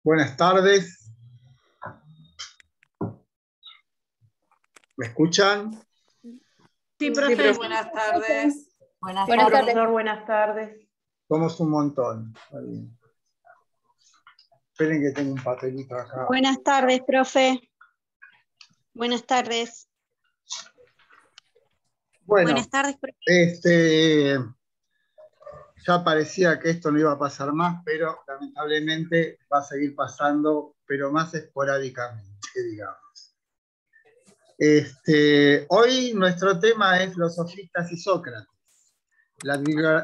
Buenas tardes. ¿Me escuchan? Sí, profe. Buenas tardes. Buenas tardes, profesor, buenas tardes. Somos un montón. Está bien. Esperen que tengo un papelito acá. Buenas tardes, profe. Buenas tardes. Bueno, Buenas tardes, profe. ya parecía que esto no iba a pasar más, pero lamentablemente va a seguir pasando, pero más esporádicamente, digamos. Hoy nuestro tema es los sofistas y Sócrates. La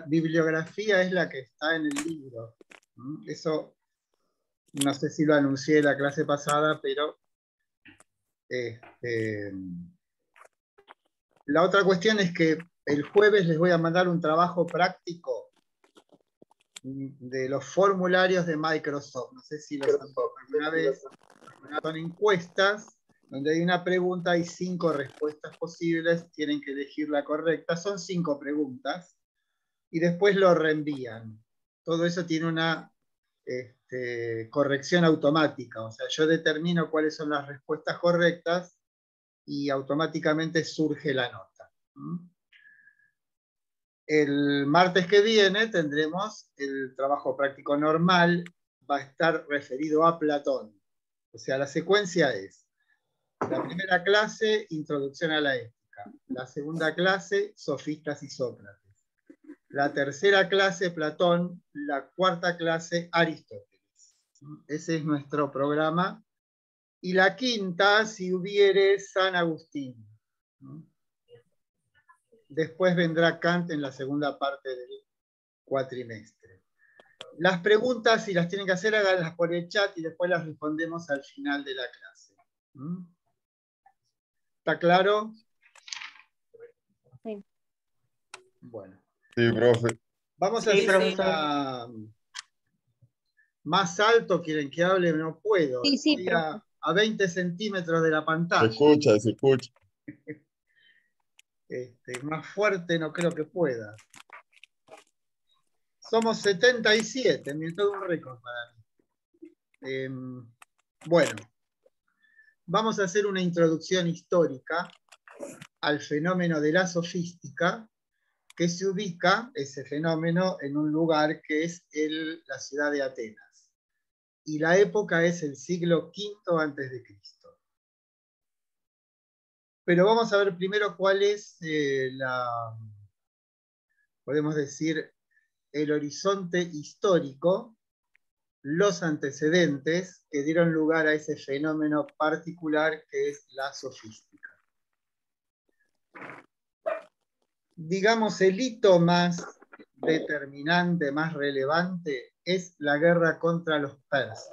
bibliografía es la que está en el libro. Eso no sé si lo anuncié en la clase pasada, pero la otra cuestión es que el jueves les voy a mandar un trabajo práctico de los formularios de Microsoft. No sé si los han visto alguna vez. Son encuestas donde hay una pregunta y 5 respuestas posibles. Tienen que elegir la correcta. Son 5 preguntas. Y después lo reenvían. Todo eso tiene una corrección automática. O sea, yo determino cuáles son las respuestas correctas y automáticamente surge la nota. El martes que viene tendremos el trabajo práctico normal, va a estar referido a Platón. O sea, la secuencia es: la primera clase, introducción a la ética; la segunda clase, sofistas y Sócrates; la tercera clase, Platón; la cuarta clase, Aristóteles. Ese es nuestro programa. Y la quinta, si hubiere, San Agustín. Después vendrá Kant en la segunda parte del cuatrimestre. Las preguntas, si las tienen que hacer, háganlas por el chat y después las respondemos al final de la clase. ¿Está claro? Sí. Bueno. Sí, profe. Vamos a hacer más alto. ¿Quieren que hable? No puedo. Sí, Estoy a 20 centímetros de la pantalla. Se escucha, se escucha. Más fuerte no creo que pueda. Somos 77, todo un récord para mí. Bueno, vamos a hacer una introducción histórica al fenómeno de la sofística, que se ubica, ese fenómeno, en un lugar que es la ciudad de Atenas. Y la época es el siglo V a.C. Pero vamos a ver primero cuál es podemos decir, el horizonte histórico, los antecedentes que dieron lugar a ese fenómeno particular que es la sofística. Digamos, el hito más determinante, más relevante, es la guerra contra los persas.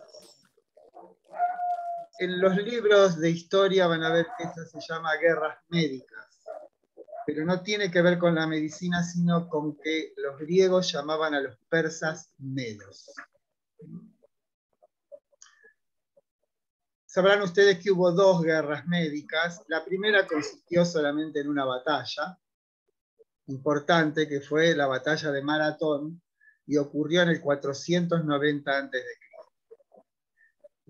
En los libros de historia van a ver que esto se llama guerras médicas, pero no tiene que ver con la medicina, sino con que los griegos llamaban a los persas medos. Sabrán ustedes que hubo 2 guerras médicas. La primera consistió solamente en una batalla importante, que fue la batalla de Maratón, y ocurrió en el 490 a.C.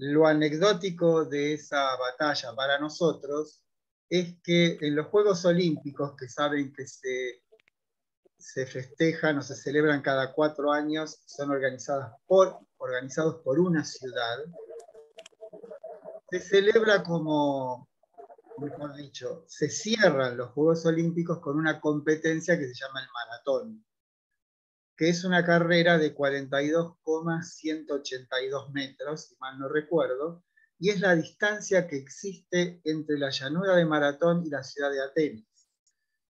Lo anecdótico de esa batalla para nosotros es que en los Juegos Olímpicos, que saben que se festejan o se celebran cada 4 años, son organizados por una ciudad, se celebra como, mejor dicho, se cierran los Juegos Olímpicos con una competencia que se llama el maratón, que es una carrera de 42,182 metros, si mal no recuerdo, y es la distancia que existe entre la llanura de Maratón y la ciudad de Atenas.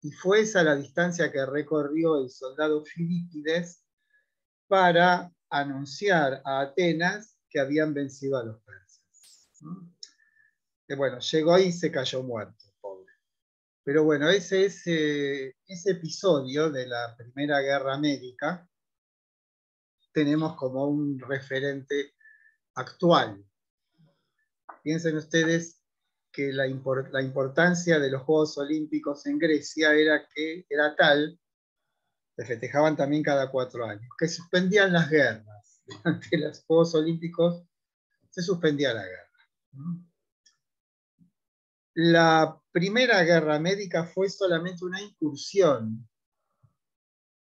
Y fue esa la distancia que recorrió el soldado Filipides para anunciar a Atenas que habían vencido a los persas. Bueno, llegó y se cayó muerto, pobre. Pero bueno, ese episodio de la Primera Guerra Médica tenemos como un referente actual. Piensen ustedes que la importancia de los Juegos Olímpicos en Grecia era tal, se festejaban también cada 4 años, que suspendían las guerras durante los Juegos Olímpicos se suspendía la guerra. La primera guerra médica fue solamente una incursión,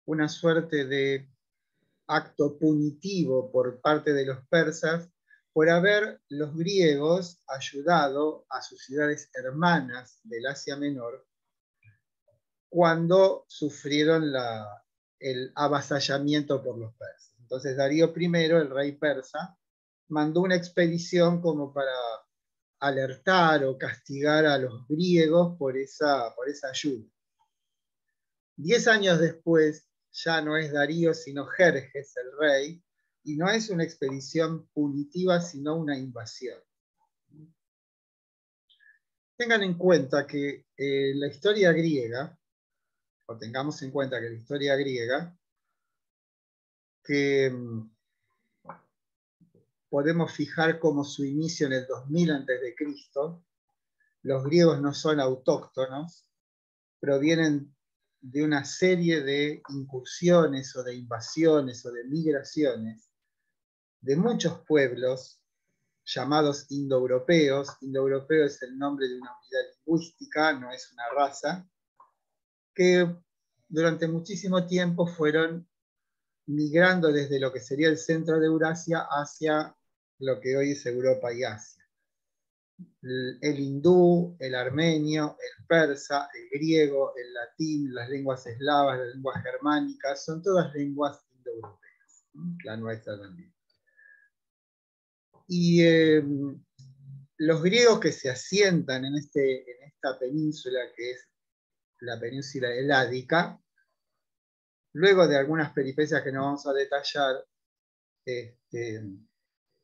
una suerte de acto punitivo por parte de los persas por haber los griegos ayudado a sus ciudades hermanas del Asia Menor cuando sufrieron el avasallamiento por los persas. Entonces Darío I, el rey persa, mandó una expedición como para alertar o castigar a los griegos por esa ayuda. 10 años después, ya no es Darío, sino Jerjes, el rey, y no es una expedición punitiva, sino una invasión. Tengan en cuenta que la historia griega, o tengamos en cuenta que la historia griega, que podemos fijar como su inicio en el 2000 a.C., los griegos no son autóctonos, provienen de una serie de incursiones o de invasiones o de migraciones de muchos pueblos llamados indoeuropeos. Indoeuropeo es el nombre de una unidad lingüística, no es una raza, que durante muchísimo tiempo fueron migrando desde lo que sería el centro de Eurasia hacia lo que hoy es Europa y Asia. El hindú, el armenio, el persa, el griego, el latín, las lenguas eslavas, las lenguas germánicas, son todas lenguas indoeuropeas, la nuestra también. Y los griegos que se asientan en esta península, que es la península heládica, luego de algunas peripecias que no vamos a detallar,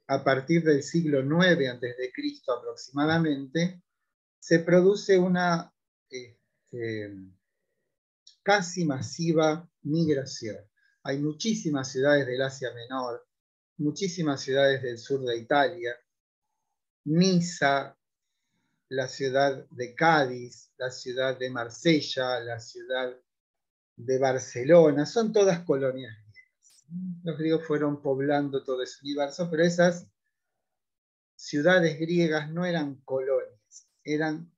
a partir del siglo IX a.C. aproximadamente, se produce una casi masiva migración. Hay muchísimas ciudades del Asia Menor, muchísimas ciudades del sur de Italia, Niza, la ciudad de Cádiz, la ciudad de Marsella, la ciudad de Barcelona, son todas colonias griegas. Los griegos fueron poblando todo ese universo, pero esas ciudades griegas no eran colonias, eran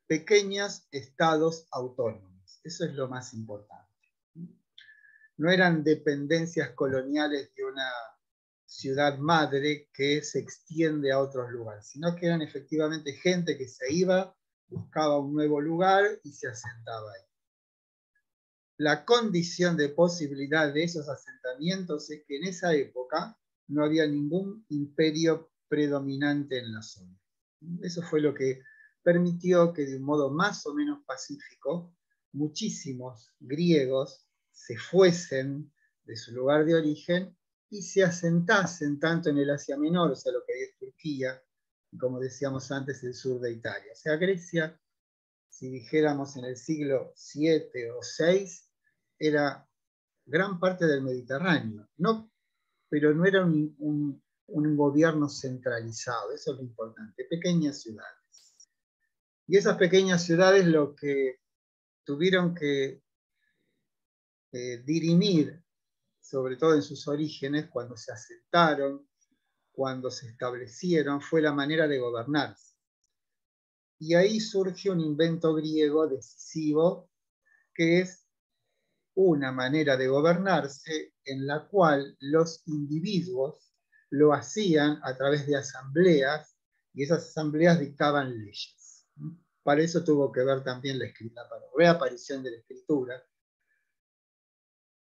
pequeños estados autónomos. Eso es lo más importante. No eran dependencias coloniales de una ciudad madre que se extiende a otros lugares, sino que eran efectivamente gente que se iba, buscaba un nuevo lugar y se asentaba ahí. La condición de posibilidad de esos asentamientos es que en esa época no había ningún imperio predominante en la zona. Eso fue lo que permitió que de un modo más o menos pacífico muchísimos griegos se fuesen de su lugar de origen y se asentasen tanto en el Asia Menor, o sea, lo que hoy es Turquía, y como decíamos antes, el sur de Italia. O sea, Grecia, si dijéramos en el siglo VII o VI, era gran parte del Mediterráneo, pero no era un gobierno centralizado, eso es lo importante, pequeñas ciudades. Y esas pequeñas ciudades lo que tuvieron que dirimir, sobre todo en sus orígenes, cuando se asentaron, cuando se establecieron, fue la manera de gobernarse. Y ahí surge un invento griego decisivo, que es una manera de gobernarse en la cual los individuos lo hacían a través de asambleas, y esas asambleas dictaban leyes. Para eso tuvo que ver también la reaparición de la escritura.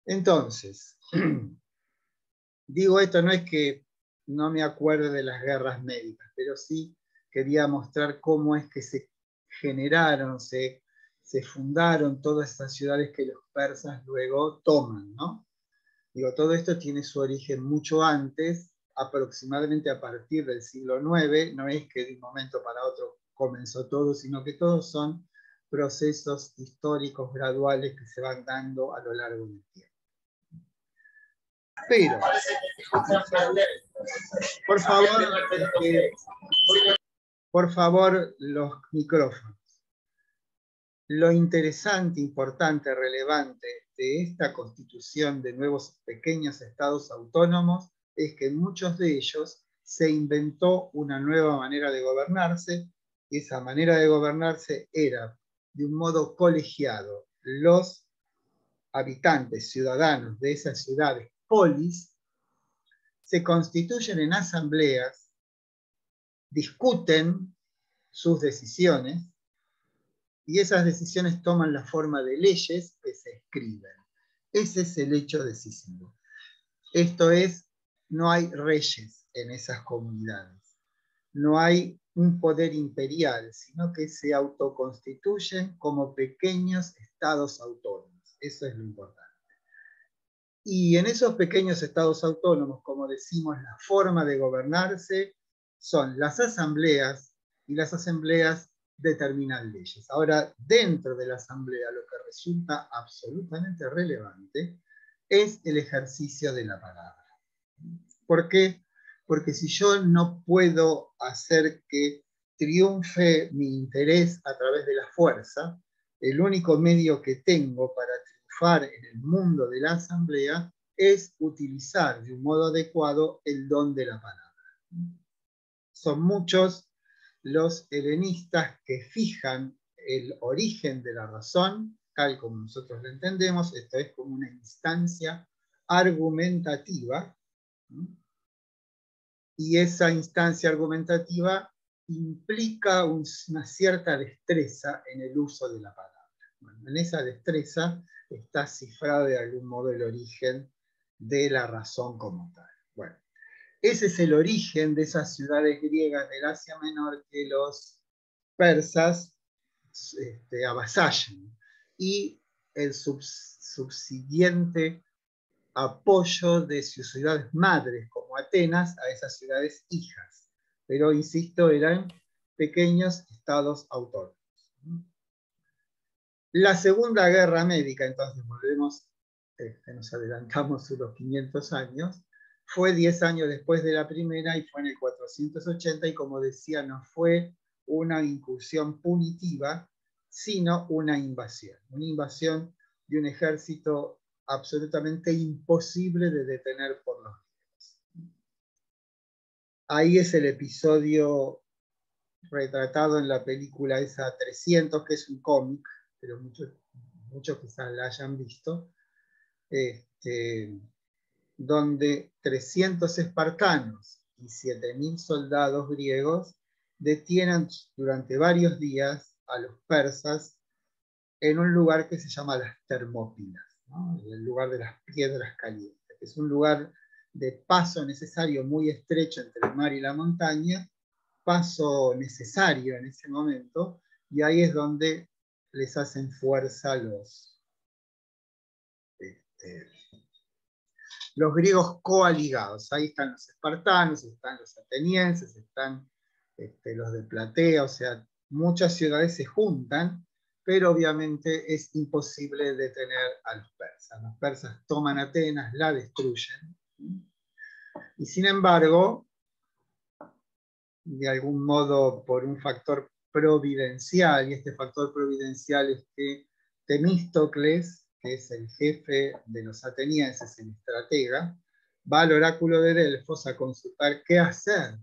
Entonces, digo esto no es que no me acuerde de las guerras médicas, pero sí quería mostrar cómo es que se generaron, se fundaron todas estas ciudades que los persas luego toman, ¿no? Digo, todo esto tiene su origen mucho antes, aproximadamente a partir del siglo IX, no es que de un momento para otro comenzó todo, sino que todos son procesos históricos graduales que se van dando a lo largo del tiempo. Pero, por favor, los micrófonos. Lo interesante, importante, relevante de esta constitución de nuevos pequeños estados autónomos es que muchos de ellos se inventó una nueva manera de gobernarse, y esa manera de gobernarse era de un modo colegiado. Los habitantes, ciudadanos de esas ciudades, polis, se constituyen en asambleas, discuten sus decisiones, y esas decisiones toman la forma de leyes que se escriben. Ese es el hecho decisivo. Esto es, no hay reyes en esas comunidades. No hay un poder imperial, sino que se autoconstituyen como pequeños estados autónomos. Eso es lo importante. Y en esos pequeños estados autónomos, como decimos, la forma de gobernarse son las asambleas, y las asambleas determinan leyes. Ahora, dentro de la asamblea, lo que resulta absolutamente relevante es el ejercicio de la palabra. ¿Por qué? Porque si yo no puedo hacer que triunfe mi interés a través de la fuerza, el único medio que tengo para triunfar en el mundo de la asamblea es utilizar de un modo adecuado el don de la palabra. Son muchos los helenistas que fijan el origen de la razón, tal como nosotros lo entendemos, esto es como una instancia argumentativa, y esa instancia argumentativa implica una cierta destreza en el uso de la palabra. Bueno, en esa destreza está cifrado de algún modo el origen de la razón como tal. Bueno, ese es el origen de esas ciudades griegas del Asia Menor que los persas avasallan, y el subsiguiente apoyo de sus ciudades madres como Atenas a esas ciudades hijas. Pero, insisto, eran pequeños estados autónomos. La Segunda Guerra Médica, entonces volvemos, nos adelantamos unos 500 años, fue 10 años después de la primera y fue en el 480, y como decía, no fue una incursión punitiva, sino una invasión de un ejército absolutamente imposible de detener por los griegos. Ahí es el episodio retratado en la película esa 300, que es un cómic, pero muchos quizás la hayan visto, donde 300 espartanos y 7.000 soldados griegos detienen durante varios días a los persas en un lugar que se llama las Termópilas, ¿no? El lugar de las piedras calientes. Es un lugar de paso necesario muy estrecho entre el mar y la montaña, paso necesario en ese momento, y ahí es donde les hacen fuerza los griegos coaligados. Ahí están los espartanos, están los atenienses, están los de Platea, o sea, muchas ciudades se juntan, pero obviamente es imposible detener a los persas. Los persas toman Atenas, la destruyen, y sin embargo, de algún modo por un factor providencial, y este factor providencial es que Temístocles, que es el jefe de los atenienses, el estratega, va al oráculo de Delfos a consultar qué hacer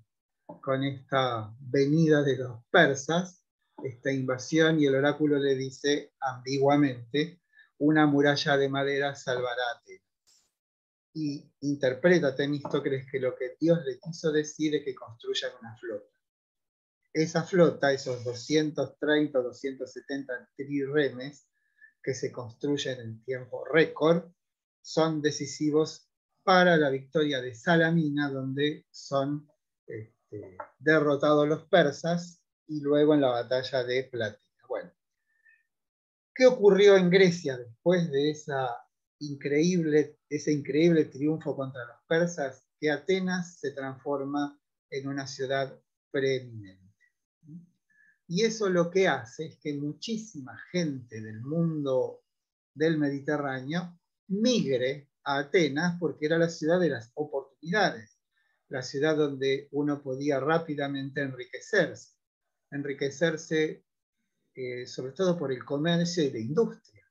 con esta venida de los persas, esta invasión, y el oráculo le dice ambiguamente: una muralla de madera salvará a Atenas. Y interpreta Temístocles que lo que Dios le quiso decir es que construyan una flota. Esa flota, esos 230 o 270 triremes que se construyen en tiempo récord, son decisivos para la victoria de Salamina, donde son derrotados los persas, y luego en la batalla de Platea. Bueno, ¿qué ocurrió en Grecia después de ese increíble triunfo contra los persas? Que Atenas se transforma en una ciudad preeminente. Y eso lo que hace es que muchísima gente del mundo del Mediterráneo migre a Atenas, porque era la ciudad de las oportunidades, la ciudad donde uno podía rápidamente enriquecerse sobre todo por el comercio y la industria.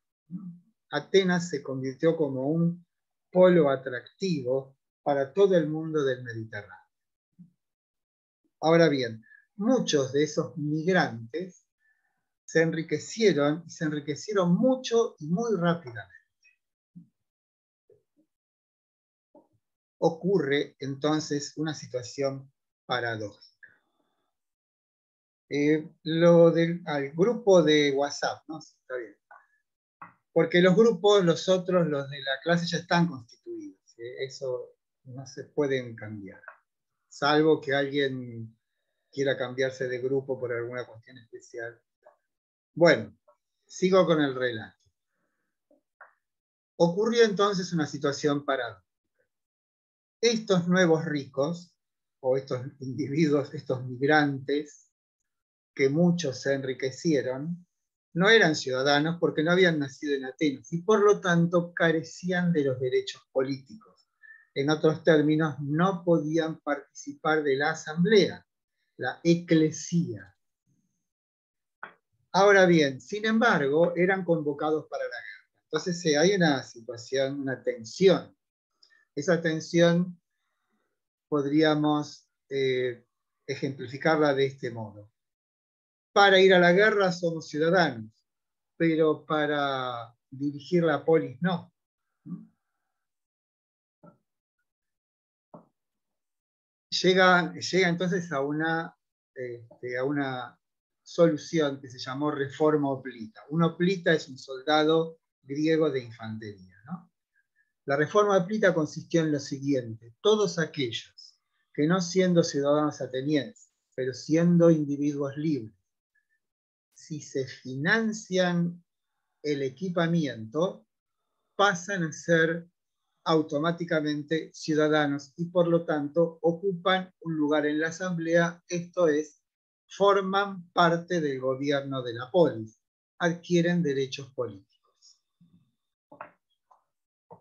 Atenas se convirtió como un polo atractivo para todo el mundo del Mediterráneo. Ahora bien, muchos de esos migrantes se enriquecieron, y se enriquecieron mucho y muy rápidamente. Ocurre entonces una situación paradójica. Al grupo de WhatsApp, ¿no? Sí, está bien. Porque los grupos, los otros, los de la clase ya están constituidos. Eso no se pueden cambiar. Salvo que alguien quiera cambiarse de grupo por alguna cuestión especial. Bueno, sigo con el relato. Ocurrió entonces una situación paradójica. Estos nuevos ricos, o estos individuos, estos migrantes, que muchos se enriquecieron, no eran ciudadanos porque no habían nacido en Atenas y por lo tanto carecían de los derechos políticos. En otros términos, no podían participar de la asamblea, la eclesía. Ahora bien, sin embargo, eran convocados para la guerra. Entonces hay una situación, una tensión. Esa tensión podríamos ejemplificarla de este modo. Para ir a la guerra somos ciudadanos, pero para dirigir la polis no. Llega entonces a una solución que se llamó reforma hoplita. Un hoplita es un soldado griego de infantería, ¿no? La reforma hoplita consistió en lo siguiente: todos aquellos que no siendo ciudadanos atenienses, pero siendo individuos libres, si se financian el equipamiento, pasan a ser automáticamente ciudadanos y por lo tanto ocupan un lugar en la asamblea, esto es, forman parte del gobierno de la polis, adquieren derechos políticos.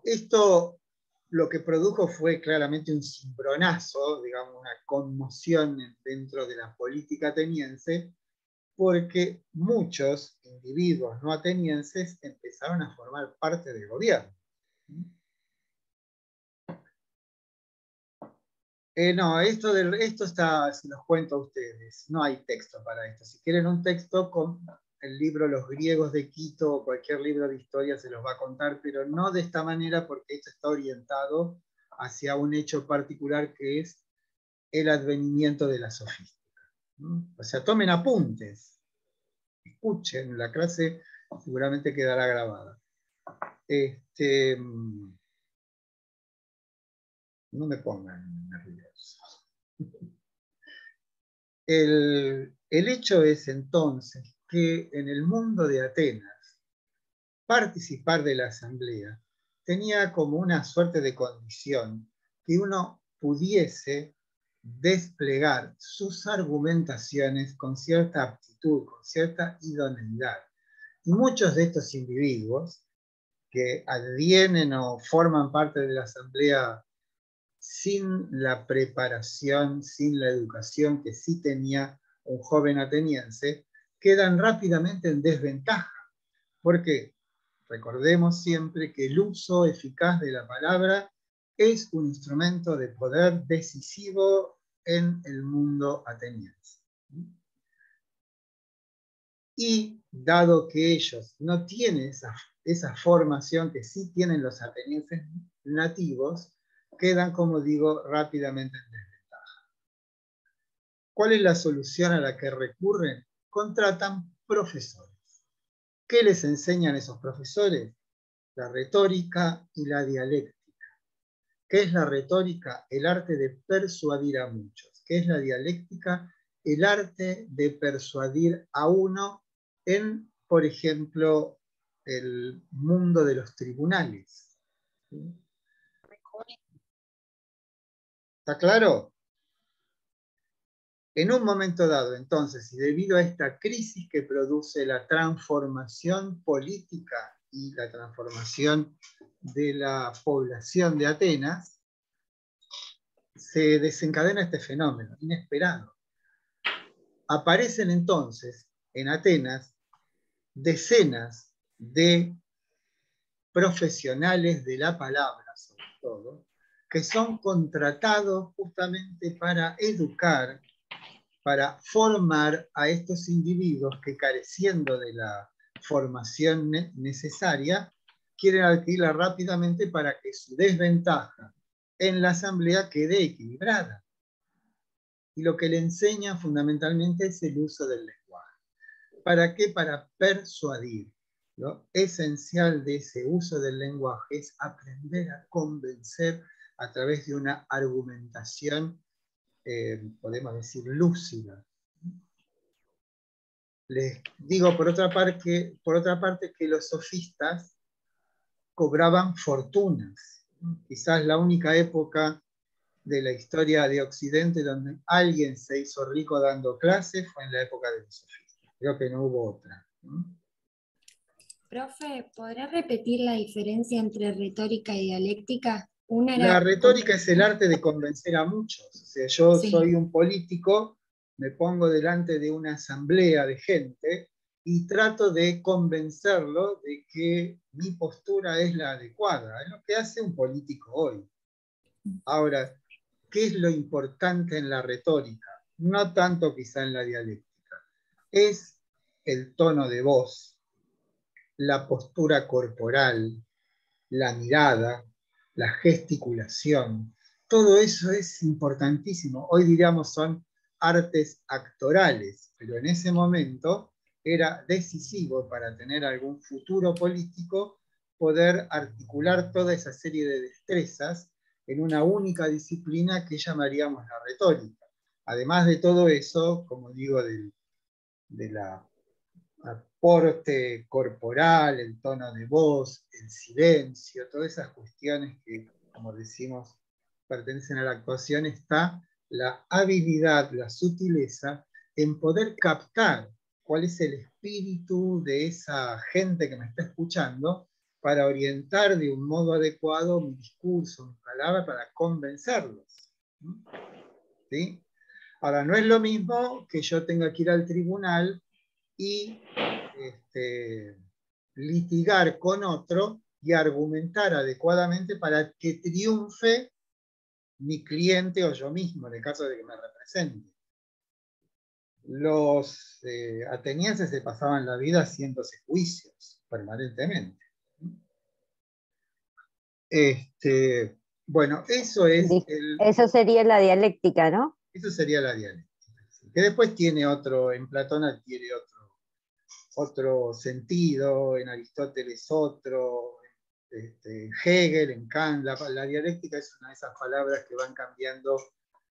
Esto lo que produjo fue claramente un cimbronazo, digamos, una conmoción dentro de la política ateniense, porque muchos individuos no atenienses empezaron a formar parte del gobierno. No, esto está, se los cuento a ustedes, no hay texto para esto. Si quieren un texto, con el libro Los griegos de Quito o cualquier libro de historia se los va a contar, pero no de esta manera porque esto está orientado hacia un hecho particular que es el advenimiento de la sofística. O sea, tomen apuntes, escuchen, la clase seguramente quedará grabada. No me pongan nerviosos. El hecho es entonces que en el mundo de Atenas, participar de la asamblea tenía como una suerte de condición que uno pudiese desplegar sus argumentaciones con cierta aptitud, con cierta idoneidad. Y muchos de estos individuos que advienen o forman parte de la asamblea sin la preparación, sin la educación que sí tenía un joven ateniense, quedan rápidamente en desventaja. ¿Por qué? Recordemos siempre que el uso eficaz de la palabra es un instrumento de poder decisivo en el mundo ateniense. Y dado que ellos no tienen esa formación que sí tienen los atenienses nativos, quedan, como digo, rápidamente en desventaja. ¿Cuál es la solución a la que recurren? Contratan profesores. ¿Qué les enseñan esos profesores? La retórica y la dialéctica. ¿Qué es la retórica? El arte de persuadir a muchos. ¿Qué es la dialéctica? El arte de persuadir a uno en, por ejemplo, el mundo de los tribunales. ¿Está claro? En un momento dado, entonces, y debido a esta crisis que produce la transformación política y la transformación de la población de Atenas, se desencadena este fenómeno inesperado. Aparecen entonces en Atenas decenas de profesionales de la palabra, sobre todo, que son contratados justamente para educar para formar a estos individuos que, careciendo de la formación necesaria, quieren adquirirla rápidamente para que su desventaja en la asamblea quede equilibrada. Y lo que le enseñan fundamentalmente es el uso del lenguaje. ¿Para qué? Para persuadir. Lo esencial de ese uso del lenguaje es aprender a convencer a través de una argumentación, podemos decir, lúcida. Les digo por otra parte que los sofistas cobraban fortunas. Quizás la única época de la historia de Occidente donde alguien se hizo rico dando clases fue en la época de los sofistas. Creo que no hubo otra. Profe, ¿podrá repetir la diferencia entre retórica y dialéctica? La retórica es el arte de convencer a muchos. O sea, yo soy un político, me pongo delante de una asamblea de gente y trato de convencerlo de que mi postura es la adecuada. Es lo que hace un político hoy. Ahora, ¿qué es lo importante en la retórica? No tanto quizá en la dialéctica. Es el tono de voz, la postura corporal, la mirada, la gesticulación. Todo eso es importantísimo. Hoy diríamos son artes actorales, pero en ese momento era decisivo para tener algún futuro político poder articular toda esa serie de destrezas en una única disciplina que llamaríamos la retórica. Además de todo eso, como digo, de la aporte corporal, el tono de voz, el silencio, todas esas cuestiones que, como decimos, pertenecen a la actuación, está la habilidad, la sutileza en poder captar cuál es el espíritu de esa gente que me está escuchando para orientar de un modo adecuado mi discurso, mis palabras, para convencerlos. ¿Sí? Ahora, no es lo mismo que yo tenga que ir al tribunal y litigar con otro y argumentar adecuadamente para que triunfe mi cliente o yo mismo, en el caso de que me represente. Los atenienses se pasaban la vida haciéndose juicios permanentemente. Bueno, eso es eso sería la dialéctica, ¿no? Eso sería la dialéctica. Que después tiene otro, en Platón adquiere otro sentido, en Aristóteles otro, Hegel, en Kant. La dialéctica es una de esas palabras que van cambiando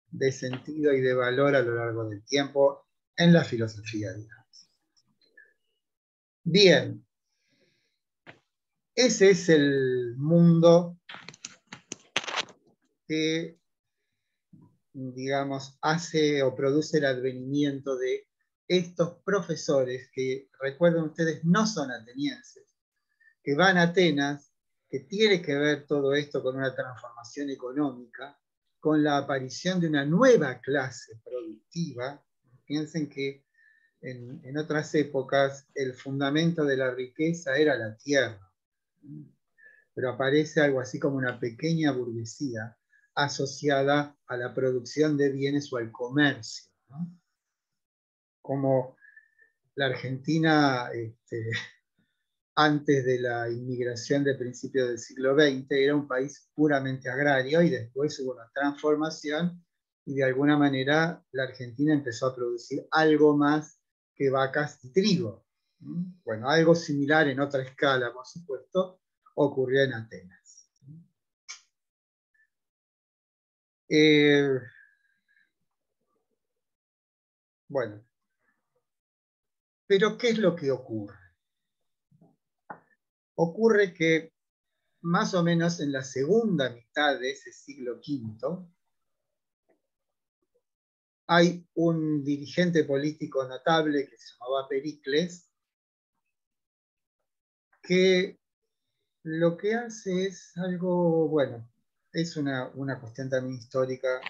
de sentido y de valor a lo largo del tiempo en la filosofía, digamos. Bien, ese es el mundo que, digamos, hace o produce el advenimiento de estos profesores que, recuerden ustedes, no son atenienses, que van a Atenas, que tiene que ver todo esto con una transformación económica, con la aparición de una nueva clase productiva. Piensen que en otras épocas el fundamento de la riqueza era la tierra, pero aparece algo así como una pequeña burguesía asociada a la producción de bienes o al comercio, ¿no? Como la Argentina antes de la inmigración de principios del siglo XX era un país puramente agrario y después hubo una transformación y de alguna manera la Argentina empezó a producir algo más que vacas y trigo. Bueno, algo similar en otra escala, por supuesto, ocurrió en Atenas. Bueno, pero ¿qué es lo que ocurre? Ocurre que más o menos en la segunda mitad de ese siglo V, hay un dirigente político notable que se llamaba Pericles, que lo que hace es algo, bueno, es una cuestión también histórica,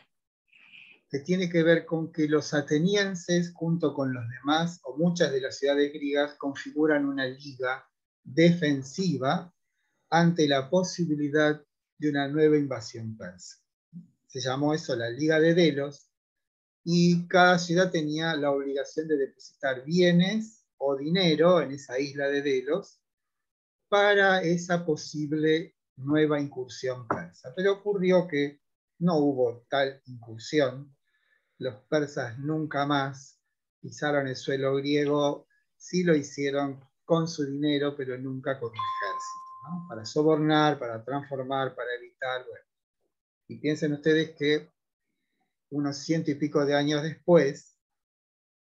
que tiene que ver con que los atenienses, junto con los demás, o muchas de las ciudades griegas, configuran una liga defensiva ante la posibilidad de una nueva invasión persa. Se llamó eso la Liga de Delos, y cada ciudad tenía la obligación de depositar bienes o dinero en esa isla de Delos para esa posible nueva incursión persa. Pero ocurrió que no hubo tal incursión, los persas nunca más pisaron el suelo griego, sí lo hicieron con su dinero, pero nunca con un ejército, ¿no? Para sobornar, para transformar, para evitar, bueno. Y piensen ustedes que unos 100 y pico de años después,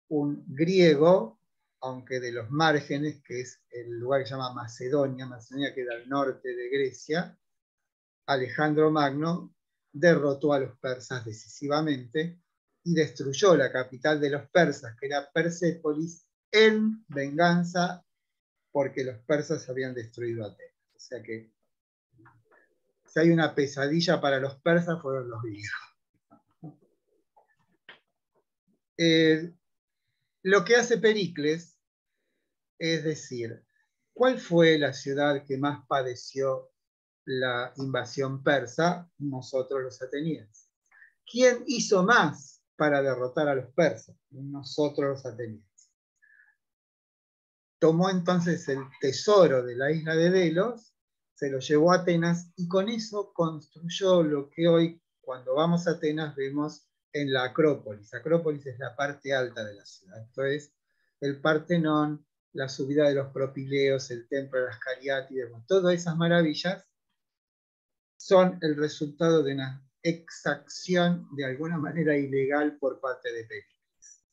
un griego, aunque de los márgenes, que es el lugar que se llama Macedonia, Macedonia queda al norte de Grecia, Alejandro Magno derrotó a los persas decisivamente y destruyó la capital de los persas, que era Persépolis, en venganza porque los persas habían destruido Atenas. O sea que si hay una pesadilla para los persas, fueron los griegos. Lo que hace Pericles es decir, ¿cuál fue la ciudad que más padeció la invasión persa? Nosotros los atenienses. ¿Quién hizo más para derrotar a los persas? Nosotros los atenienses. Tomó entonces el tesoro de la isla de Delos, se lo llevó a Atenas y con eso construyó lo que hoy, cuando vamos a Atenas, vemos en la Acrópolis. Acrópolis es la parte alta de la ciudad. Esto es el Partenón, la subida de los Propileos, el templo de las Cariátides, todas esas maravillas son el resultado de una exacción de alguna manera ilegal por parte de Pericles.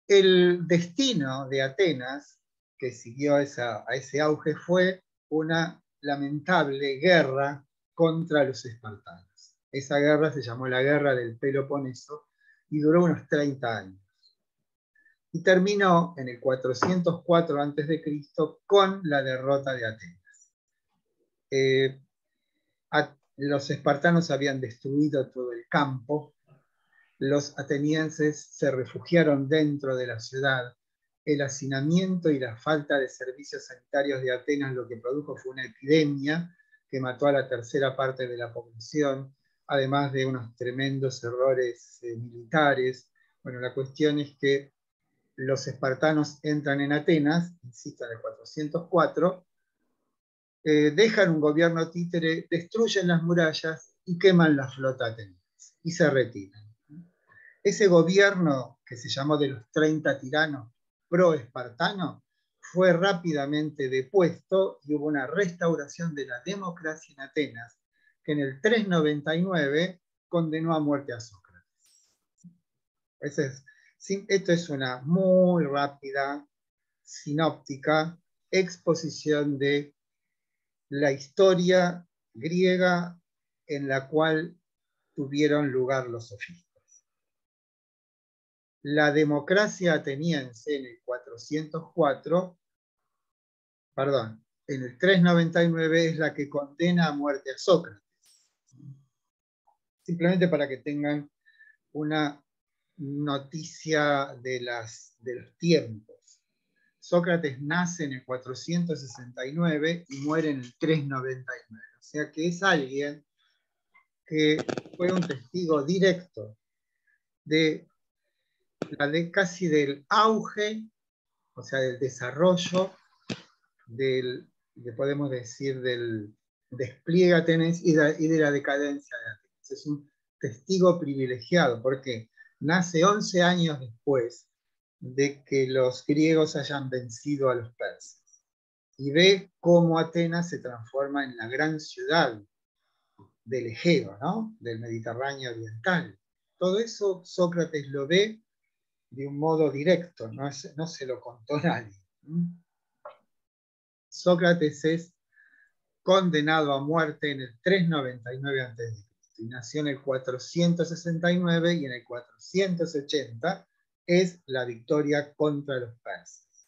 El destino de Atenas, que siguió a ese auge, fue una lamentable guerra contra los espartanos. Esa guerra se llamó la Guerra del Peloponeso y duró unos 30 años. Y terminó en el 404 a.C. con la derrota de Atenas. Los espartanos habían destruido todo el campo, los atenienses se refugiaron dentro de la ciudad, el hacinamiento y la falta de servicios sanitarios de Atenas lo que produjo fue una epidemia que mató a la tercera parte de la población, además de unos tremendos errores militares. Bueno, la cuestión es que los espartanos entran en Atenas, insisto, en el 404, dejan un gobierno títere, destruyen las murallas y queman la flota ateniense y se retiran. Ese gobierno, que se llamó de los 30 tiranos pro-espartanos, fue rápidamente depuesto y hubo una restauración de la democracia en Atenas, que en el 399 condenó a muerte a Sócrates. Esto es una muy rápida, sinóptica exposición de la historia griega en la cual tuvieron lugar los sofistas. La democracia ateniense en el 404, perdón, en el 399 es la que condena a muerte a Sócrates. Simplemente para que tengan una noticia de los tiempos. Sócrates nace en el 469 y muere en el 399. O sea que es alguien que fue un testigo directo de casi del auge, o sea, del desarrollo, podemos decir, del despliegue ateniense y de la decadencia de Atenas. Es un testigo privilegiado porque nace 11 años después de que los griegos hayan vencido a los persas y ve cómo Atenas se transforma en la gran ciudad del Egeo, ¿no? Del Mediterráneo oriental. Todo eso Sócrates lo ve de un modo directo, no se lo contó nadie. Sócrates es condenado a muerte en el 399 a.C. y nació en el 469 y en el 480 es la victoria contra los persas.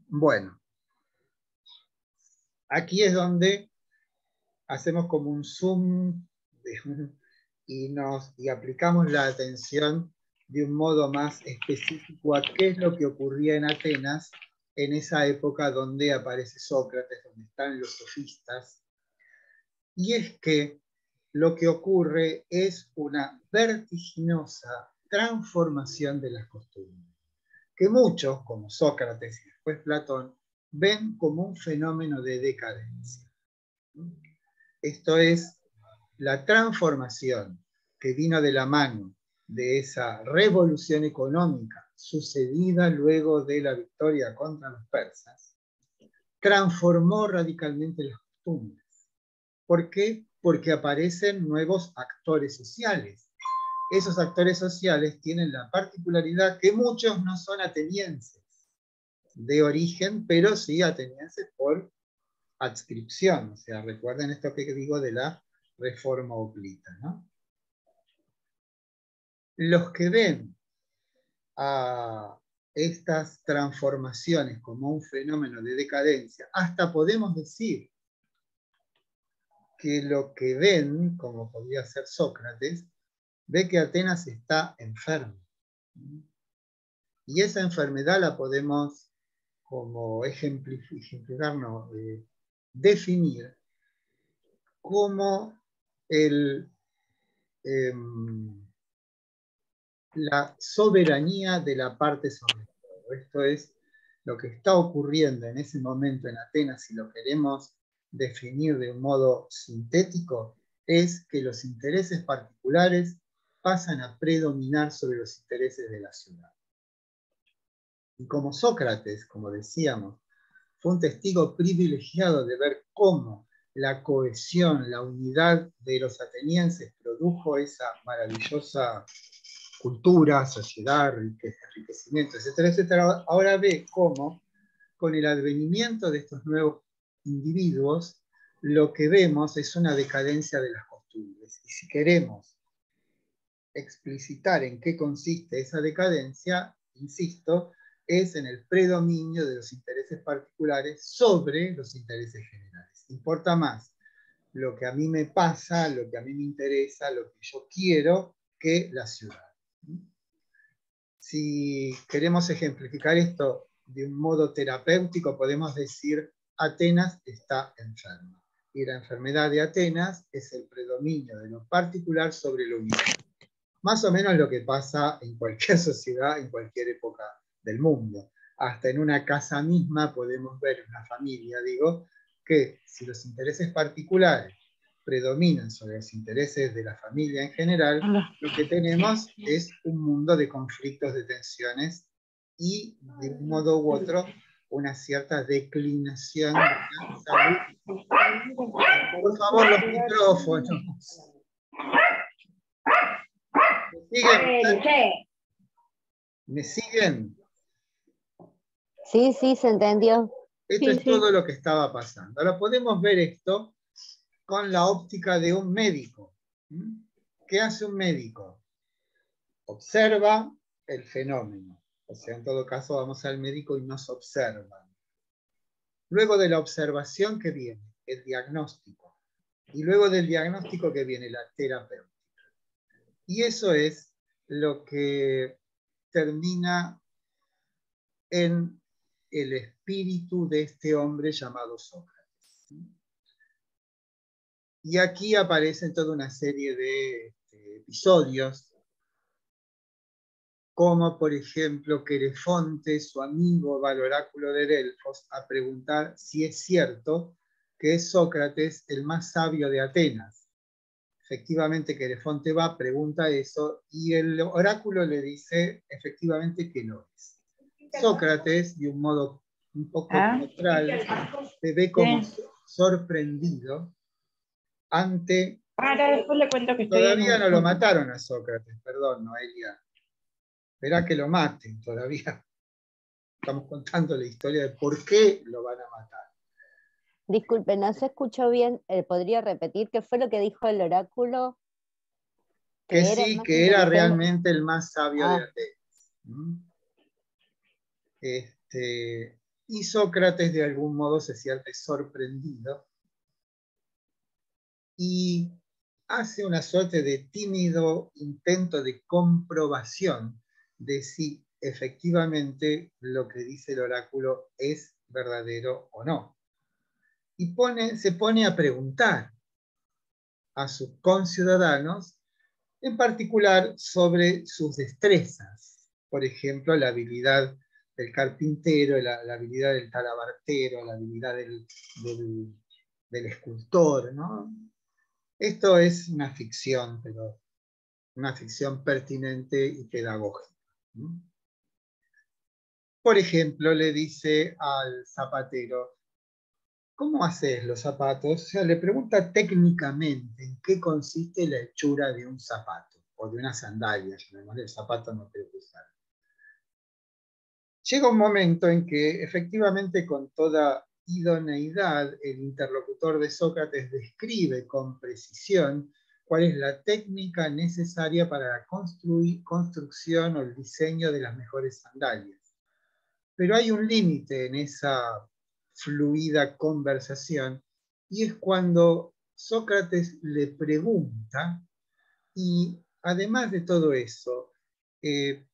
Bueno, aquí es donde hacemos como un zoom y aplicamos la atención de un modo más específico a qué es lo que ocurría en Atenas en esa época donde aparece Sócrates, donde están los sofistas. Y es que lo que ocurre es una vertiginosa transformación de las costumbres, que muchos, como Sócrates y después Platón, ven como un fenómeno de decadencia. Esto es la transformación que vino de la mano de esa revolución económica sucedida luego de la victoria contra los persas, transformó radicalmente las costumbres. ¿Por qué? Porque aparecen nuevos actores sociales. Esos actores sociales tienen la particularidad que muchos no son atenienses de origen, pero sí atenienses por adscripción. O sea, recuerden esto que digo de la reforma hoplita, ¿no? Los que ven a estas transformaciones como un fenómeno de decadencia, hasta podemos decir que lo que ven, como podría ser Sócrates, ve que Atenas está enferma. Y esa enfermedad la podemos, como ejemplificar, no, definir como la soberanía de la parte sobre todo. Esto es lo que está ocurriendo en ese momento en Atenas, si lo queremos definir de un modo sintético, es que los intereses particulares pasan a predominar sobre los intereses de la ciudad. Y como Sócrates, como decíamos, fue un testigo privilegiado de ver cómo la cohesión, la unidad de los atenienses produjo esa maravillosa cultura, sociedad, enriquecimiento, etcétera, etcétera. Ahora ve cómo, con el advenimiento de estos nuevos individuos, lo que vemos es una decadencia de las costumbres. Y si queremos explicitar en qué consiste esa decadencia, insisto, es en el predominio de los intereses particulares sobre los intereses generales. Importa más lo que a mí me pasa, lo que a mí me interesa, lo que yo quiero, que la ciudad. Si queremos ejemplificar esto de un modo terapéutico, podemos decir Atenas está enferma. Y la enfermedad de Atenas es el predominio de lo particular sobre lo universal. Más o menos lo que pasa en cualquier sociedad, en cualquier época del mundo. Hasta en una casa misma podemos ver, en una familia, digo, que si los intereses particulares predominan sobre los intereses de la familia en general, lo que tenemos es un mundo de conflictos, de tensiones y, de un modo u otro, una cierta declinación de la salud. Por favor, los micrófonos. ¿Me siguen? Sí, sí, se entendió. Esto es todo lo que estaba pasando. Ahora podemos ver esto con la óptica de un médico. ¿Qué hace un médico? Observa el fenómeno. O sea, en todo caso vamos al médico y nos observa. Luego de la observación, ¿qué viene? El diagnóstico. Y luego del diagnóstico, ¿qué viene? La terapéutica. Y eso es lo que termina en el espíritu de este hombre llamado Sócrates. Y aquí aparecen toda una serie de episodios, como por ejemplo Querefonte, su amigo, va al oráculo de Delfos a preguntar si es cierto que es Sócrates el más sabio de Atenas. Efectivamente Querefonte va, pregunta eso, y el oráculo le dice efectivamente que lo es. Sócrates, de un modo un poco neutral, se ve como sorprendido ante... Ahora después le cuento que estoy Todavía no lo mataron a Sócrates, perdón, Noelia. Esperá que lo maten todavía. Estamos contando la historia de por qué lo van a matar. Disculpe, no se escuchó bien. ¿Podría repetir qué fue lo que dijo el oráculo? Que sí, que era realmente el más sabio de Atenas. Y Sócrates de algún modo se siente sorprendido y hace una suerte de tímido intento de comprobación de si efectivamente lo que dice el oráculo es verdadero o no. Y se pone a preguntar a sus conciudadanos, en particular sobre sus destrezas. Por ejemplo, la habilidad del carpintero, la habilidad del talabartero, la habilidad del escultor, ¿no? Esto es una ficción, pero una ficción pertinente y pedagógica. Por ejemplo, le dice al zapatero, ¿cómo haces los zapatos? O sea, le pregunta técnicamente en qué consiste la hechura de un zapato, o de una sandalia, llamémosle, el zapato no creo que usar. Llega un momento en que efectivamente con toda idoneidad el interlocutor de Sócrates describe con precisión cuál es la técnica necesaria para la construcción o el diseño de las mejores sandalias. Pero hay un límite en esa fluida conversación, y es cuando Sócrates le pregunta, y además de todo eso,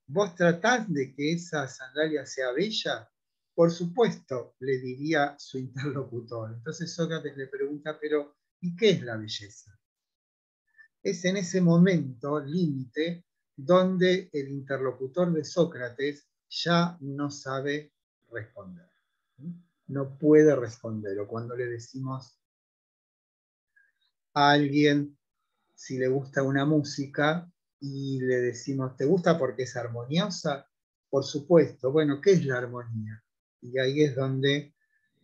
¿vos tratás de que esa sandalia sea bella? Por supuesto, le diría su interlocutor. Entonces Sócrates le pregunta, pero ¿y qué es la belleza? Es en ese momento límite donde el interlocutor de Sócrates ya no sabe responder. No puede responder. O cuando le decimos a alguien si le gusta una música y le decimos, ¿te gusta porque es armoniosa? Por supuesto. Bueno, ¿qué es la armonía? Y ahí es donde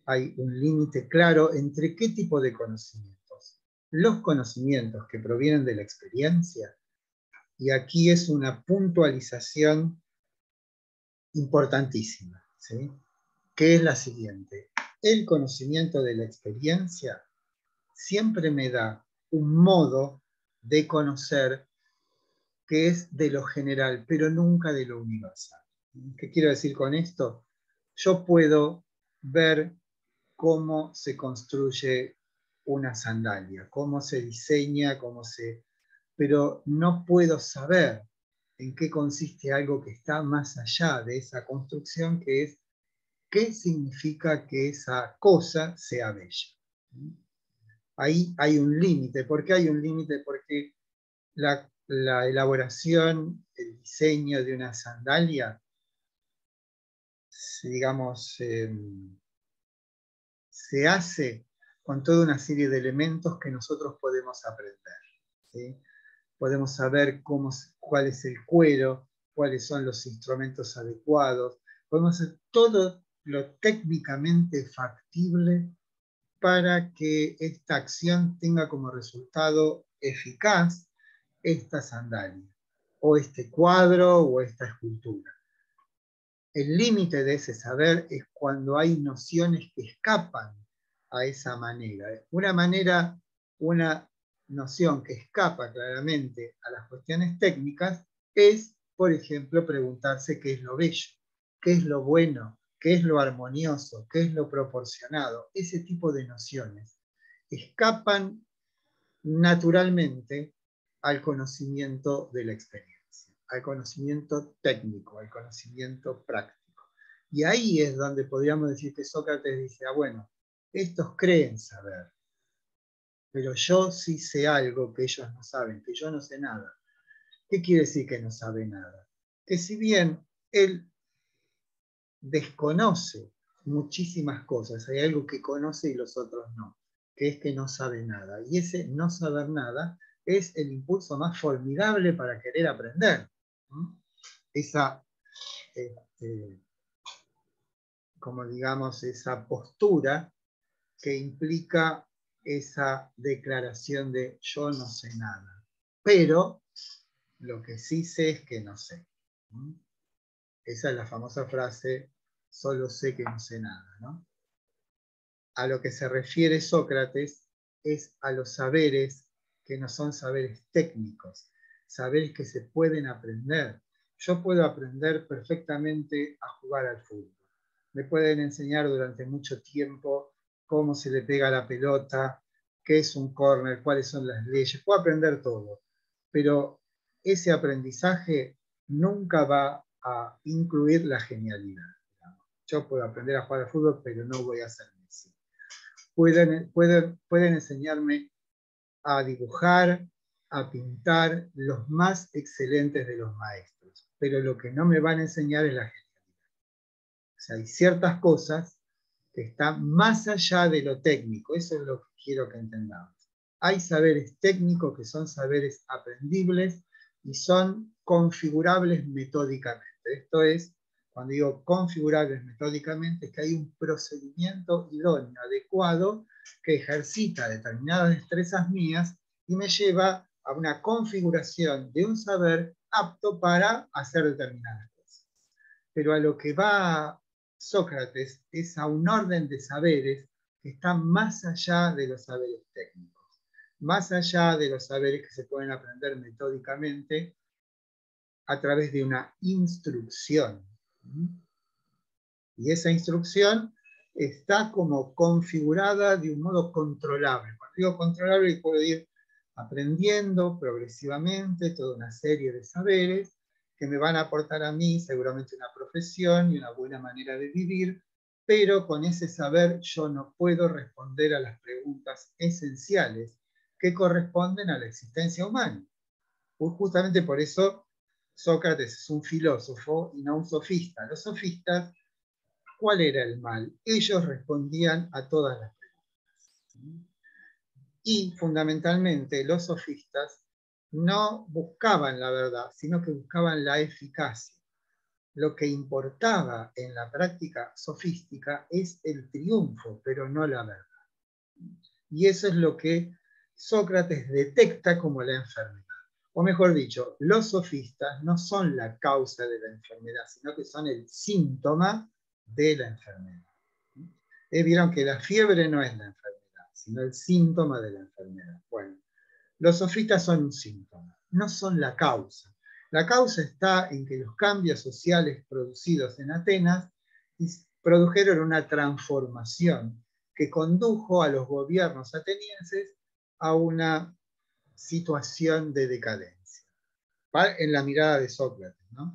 hay un límite claro entre qué tipo de conocimientos. Los conocimientos que provienen de la experiencia, y aquí es una puntualización importantísima, ¿sí? Que es la siguiente. El conocimiento de la experiencia siempre me da un modo de conocer que es de lo general, pero nunca de lo universal. ¿Qué quiero decir con esto? Yo puedo ver cómo se construye una sandalia, cómo se diseña, pero no puedo saber en qué consiste algo que está más allá de esa construcción, que es qué significa que esa cosa sea bella. Ahí hay un límite. ¿Por qué hay un límite? Porque la elaboración, el diseño de una sandalia, digamos, se hace con toda una serie de elementos que nosotros podemos aprender, ¿sí? Podemos saber cuál es el cuero, cuáles son los instrumentos adecuados, podemos hacer todo lo técnicamente factible para que esta acción tenga como resultado eficaz esta sandalia, o este cuadro, o esta escultura. El límite de ese saber es cuando hay nociones que escapan a esa manera. Una noción que escapa claramente a las cuestiones técnicas es, por ejemplo, preguntarse qué es lo bello, qué es lo bueno, qué es lo armonioso, qué es lo proporcionado. Ese tipo de nociones escapan naturalmente al conocimiento de la experiencia, al conocimiento técnico, al conocimiento práctico. Y ahí es donde podríamos decir que Sócrates dice, bueno, estos creen saber, pero yo sí sé algo que ellos no saben, que yo no sé nada. ¿Qué quiere decir que no sabe nada? Que si bien él desconoce muchísimas cosas, hay algo que conoce y los otros no, que es que no sabe nada. Y ese no saber nada es el impulso más formidable para querer aprender. Esa, como digamos, esa postura que implica esa declaración de yo no sé nada, pero lo que sí sé es que no sé. Esa es la famosa frase, solo sé que no sé nada, ¿no? A lo que se refiere Sócrates es a los saberes que no son saberes técnicos, saberes que se pueden aprender. Yo puedo aprender perfectamente a jugar al fútbol. Me pueden enseñar durante mucho tiempo cómo se le pega la pelota, qué es un córner, cuáles son las leyes. Puedo aprender todo, pero ese aprendizaje nunca va a incluir la genialidad. Yo puedo aprender a jugar al fútbol, pero no voy a ser Messi. Pueden enseñarme a dibujar, a pintar los más excelentes de los maestros, pero lo que no me van a enseñar es la genialidad. O sea, hay ciertas cosas que están más allá de lo técnico, eso es lo que quiero que entendamos. Hay saberes técnicos que son saberes aprendibles y son configurables metódicamente. Esto es, cuando digo configurables metódicamente, es que hay un procedimiento idóneo, adecuado, que ejercita determinadas destrezas mías y me lleva a una configuración de un saber apto para hacer determinadas cosas. Pero a lo que va Sócrates es a un orden de saberes que están más allá de los saberes técnicos, más allá de los saberes que se pueden aprender metódicamente a través de una instrucción. Y esa instrucción está como configurada de un modo controlable. Cuando digo controlable, puedo ir aprendiendo progresivamente toda una serie de saberes que me van a aportar a mí seguramente una profesión y una buena manera de vivir, pero con ese saber yo no puedo responder a las preguntas esenciales que corresponden a la existencia humana. Justamente por eso Sócrates es un filósofo y no un sofista. Los sofistas, ¿cuál era el mal? Ellos respondían a todas las preguntas. Y fundamentalmente los sofistas no buscaban la verdad, sino que buscaban la eficacia. Lo que importaba en la práctica sofística es el triunfo, pero no la verdad. Y eso es lo que Sócrates detecta como la enfermedad. O mejor dicho, los sofistas no son la causa de la enfermedad, sino que son el síntoma de la enfermedad. Vieron que la fiebre no es la enfermedad, sino el síntoma de la enfermedad. Bueno, los sofistas son un síntoma, no son la causa. La causa está en que los cambios sociales producidos en Atenas produjeron una transformación que condujo a los gobiernos atenienses a una situación de decadencia, en la mirada de Sócrates, ¿no?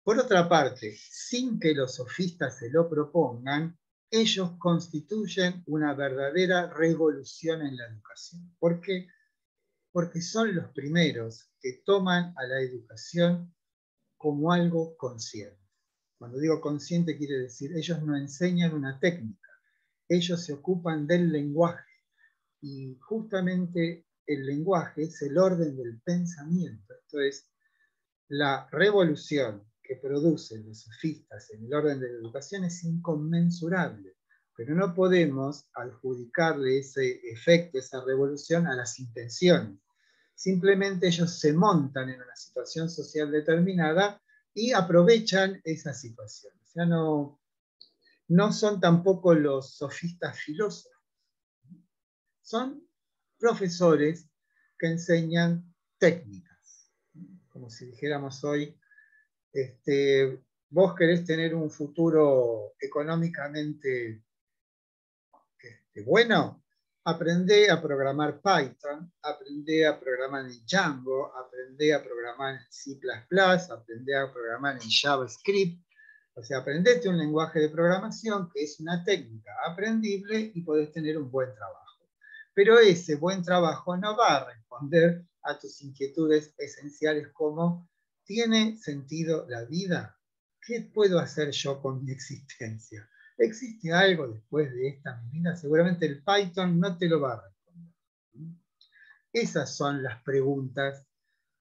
Por otra parte, sin que los sofistas se lo propongan, ellos constituyen una verdadera revolución en la educación. ¿Por qué? Porque son los primeros que toman a la educación como algo consciente. Cuando digo consciente quiere decir, ellos no enseñan una técnica, ellos se ocupan del lenguaje. Y justamente el lenguaje es el orden del pensamiento. Esto es, la revolución que producen los sofistas en el orden de la educación es inconmensurable, pero no podemos adjudicarle ese efecto, esa revolución a las intenciones. Simplemente ellos se montan en una situación social determinada y aprovechan esa situación. O sea, no son tampoco los sofistas filósofos. Son profesores que enseñan técnicas. Como si dijéramos hoy, vos querés tener un futuro económicamente bueno, aprendé a programar Python, aprendé a programar en Django, aprendé a programar en C++, aprendé a programar en JavaScript. O sea, aprendete un lenguaje de programación que es una técnica aprendible y podés tener un buen trabajo. Pero ese buen trabajo no va a responder a tus inquietudes esenciales como ¿tiene sentido la vida? ¿Qué puedo hacer yo con mi existencia? ¿Existe algo después de esta vida? Seguramente el Python no te lo va a responder. Esas son las preguntas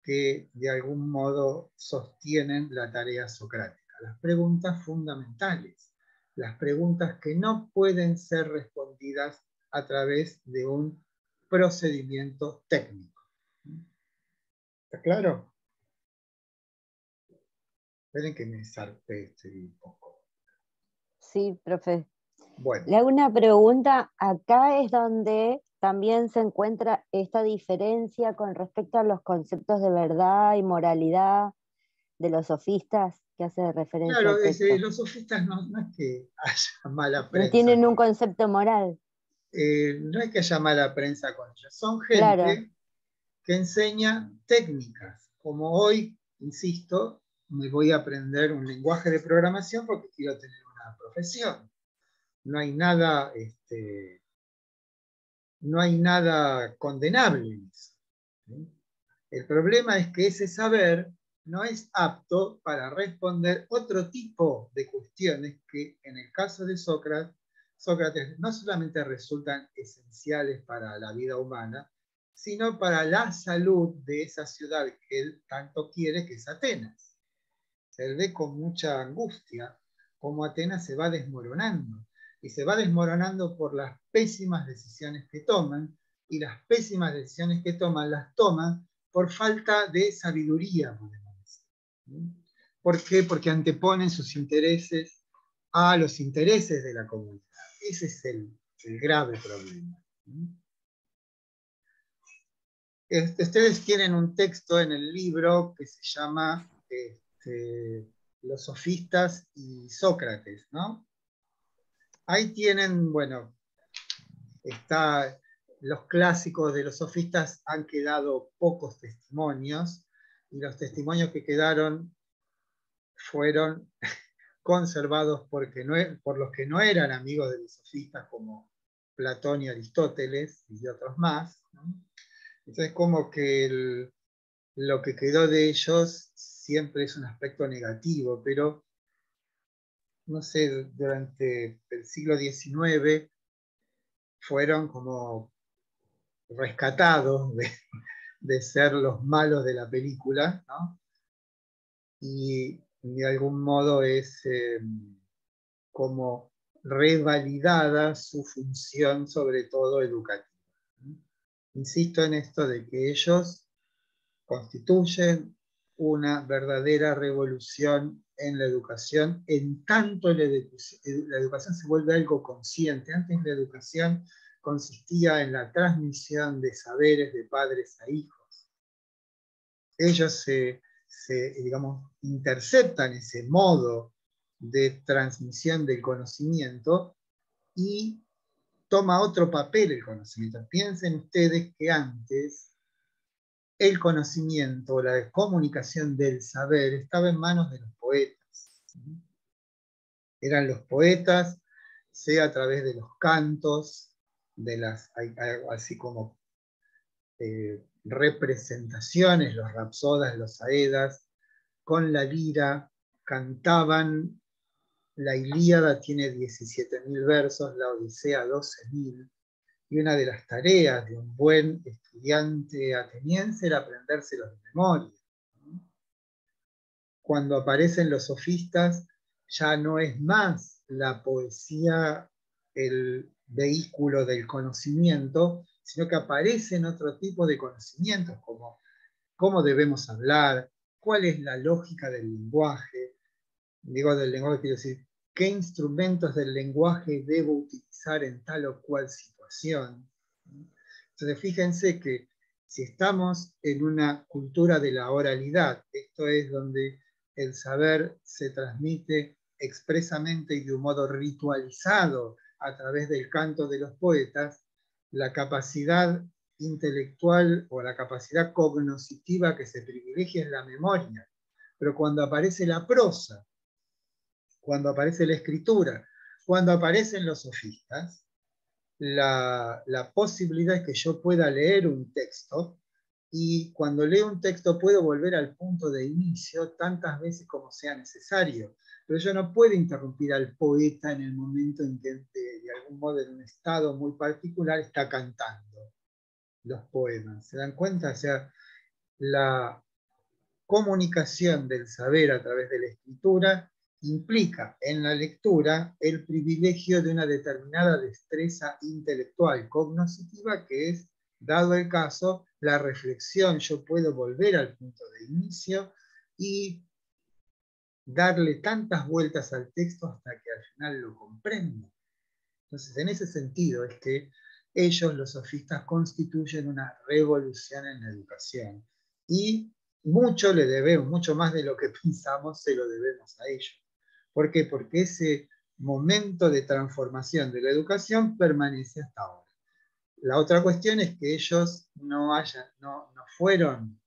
que de algún modo sostienen la tarea socrática. Las preguntas fundamentales, las preguntas que no pueden ser respondidas a través de un procedimiento técnico. ¿Está claro? Esperen que me zarpe un poco. Sí, profe. Bueno. Le hago una pregunta. Acá es donde también se encuentra esta diferencia con respecto a los conceptos de verdad y moralidad de los sofistas, que hace referencia Claro, al texto. los sofistas no es que haya mala prensa. No tienen un concepto moral. No es que haya mala prensa con ellos. Son gente Claro. que enseña técnicas. Como hoy, insisto, me voy a aprender un lenguaje de programación porque quiero tener una profesión. No hay nada no hay nada condenable en eso. ¿Sí? El problema es que ese saber no es apto para responder otro tipo de cuestiones que en el caso de Sócrates no solamente resultan esenciales para la vida humana, sino para la salud de esa ciudad que él tanto quiere, que es Atenas. Él ve con mucha angustia cómo Atenas se va desmoronando, y se va desmoronando por las pésimas decisiones que toman, y las pésimas decisiones que toman las toman por falta de sabiduría, podemos decir. ¿Por qué? Porque anteponen sus intereses a los intereses de la comunidad. Ese es el grave problema. Ustedes tienen un texto en el libro que se llama Los sofistas y Sócrates, ¿no? Ahí tienen, bueno, los clásicos de los sofistas han quedado pocos testimonios, y los testimonios que quedaron fueron conservados por los que no eran amigos de los sofistas, como Platón y Aristóteles y otros más, ¿no? Entonces, como que lo que quedó de ellos siempre es un aspecto negativo, pero, no sé, durante el siglo XIX fueron como rescatados de ser los malos de la película, ¿no? Y de algún modo es como revalidada su función, sobre todo educativa. Insisto en esto de que ellos constituyen una verdadera revolución en la educación, en tanto la educación se vuelve algo consciente. Antes la educación consistía en la transmisión de saberes de padres a hijos. Ellos digamos, interceptan ese modo de transmisión del conocimiento y toma otro papel el conocimiento. Piensen ustedes que antes el conocimiento, la comunicación del saber estaba en manos de los poetas. Eran los poetas, sea a través de los cantos, así como representaciones, los rapsodas, los aedas, con la lira, cantaban. La Ilíada tiene 17.000 versos, la Odisea 12.000, y una de las tareas de un buen estudiante ateniense era aprendérselos de memoria. Cuando aparecen los sofistas, ya no es más la poesía el vehículo del conocimiento, sino que aparecen otro tipo de conocimientos, como cómo debemos hablar, cuál es la lógica del lenguaje. Digo del lenguaje, quiero decir, qué instrumentos del lenguaje debo utilizar en tal o cual situación. Entonces, fíjense que si estamos en una cultura de la oralidad, esto es donde el saber se transmite expresamente y de un modo ritualizado a través del canto de los poetas, la capacidad intelectual o la capacidad cognoscitiva que se privilegia es la memoria. Pero cuando aparece la prosa, cuando aparece la escritura, cuando aparecen los sofistas, la posibilidad es que yo pueda leer un texto, y cuando leo un texto puedo volver al punto de inicio tantas veces como sea necesario. Pero yo no puedo interrumpir al poeta en el momento en que de algún modo en un estado muy particular está cantando los poemas. ¿Se dan cuenta? O sea, la comunicación del saber a través de la escritura implica en la lectura el privilegio de una determinada destreza intelectual cognoscitiva, que es, dado el caso, la reflexión. Yo puedo volver al punto de inicio y darle tantas vueltas al texto hasta que al final lo comprendo. Entonces, en ese sentido es que ellos, los sofistas, constituyen una revolución en la educación. Y mucho le debemos, mucho más de lo que pensamos, se lo debemos a ellos. ¿Por qué? Porque ese momento de transformación de la educación permanece hasta ahora. La otra cuestión es que ellos no fueron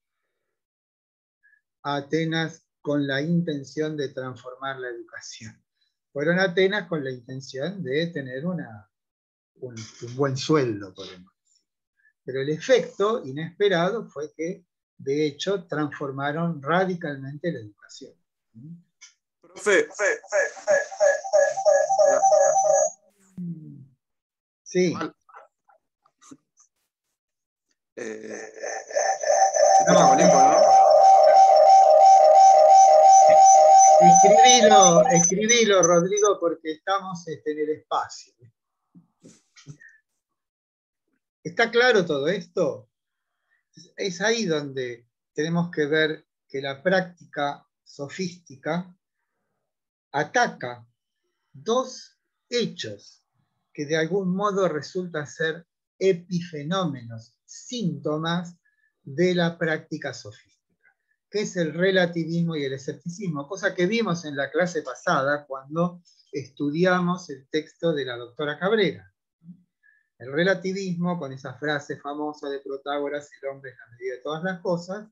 a Atenas con la intención de transformar la educación. Fueron a Atenas con la intención de tener un buen sueldo, podemos decir. Pero el efecto inesperado fue que, de hecho, transformaron radicalmente la educación. Profe. Sí. Escribilo, Rodrigo, porque estamos en el espacio. ¿Está claro todo esto? Es ahí donde tenemos que ver que la práctica sofística ataca dos hechos que de algún modo resultan ser epifenómenos, síntomas de la práctica sofística, que es el relativismo y el escepticismo, cosa que vimos en la clase pasada cuando estudiamos el texto de la doctora Cabrera. El relativismo, con esa frase famosa de Protágoras, el hombre es la medida de todas las cosas,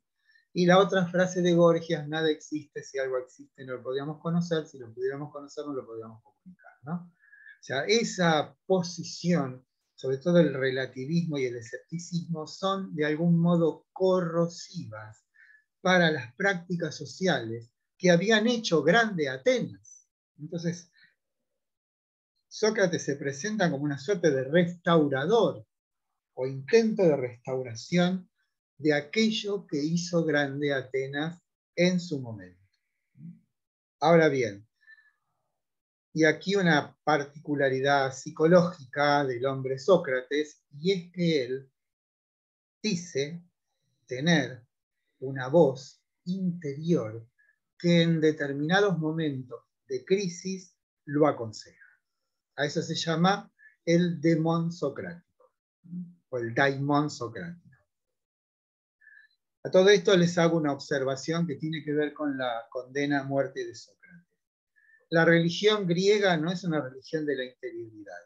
y la otra frase de Gorgias, nada existe, si algo existe no lo podíamos conocer, si lo pudiéramos conocer no lo podíamos comunicar, ¿no? O sea, esa posición, sobre todo el relativismo y el escepticismo, son de algún modo corrosivas para las prácticas sociales que habían hecho grande Atenas. Entonces, Sócrates se presenta como una suerte de restaurador o intento de restauración de aquello que hizo grande Atenas en su momento. Ahora bien, y aquí una particularidad psicológica del hombre Sócrates, y es que él dice tener una voz interior que en determinados momentos de crisis lo aconseja. A eso se llama el demon socrático, o el daimon socrático. A todo esto les hago una observación que tiene que ver con la condena a muerte de Sócrates. La religión griega no es una religión de la interioridad.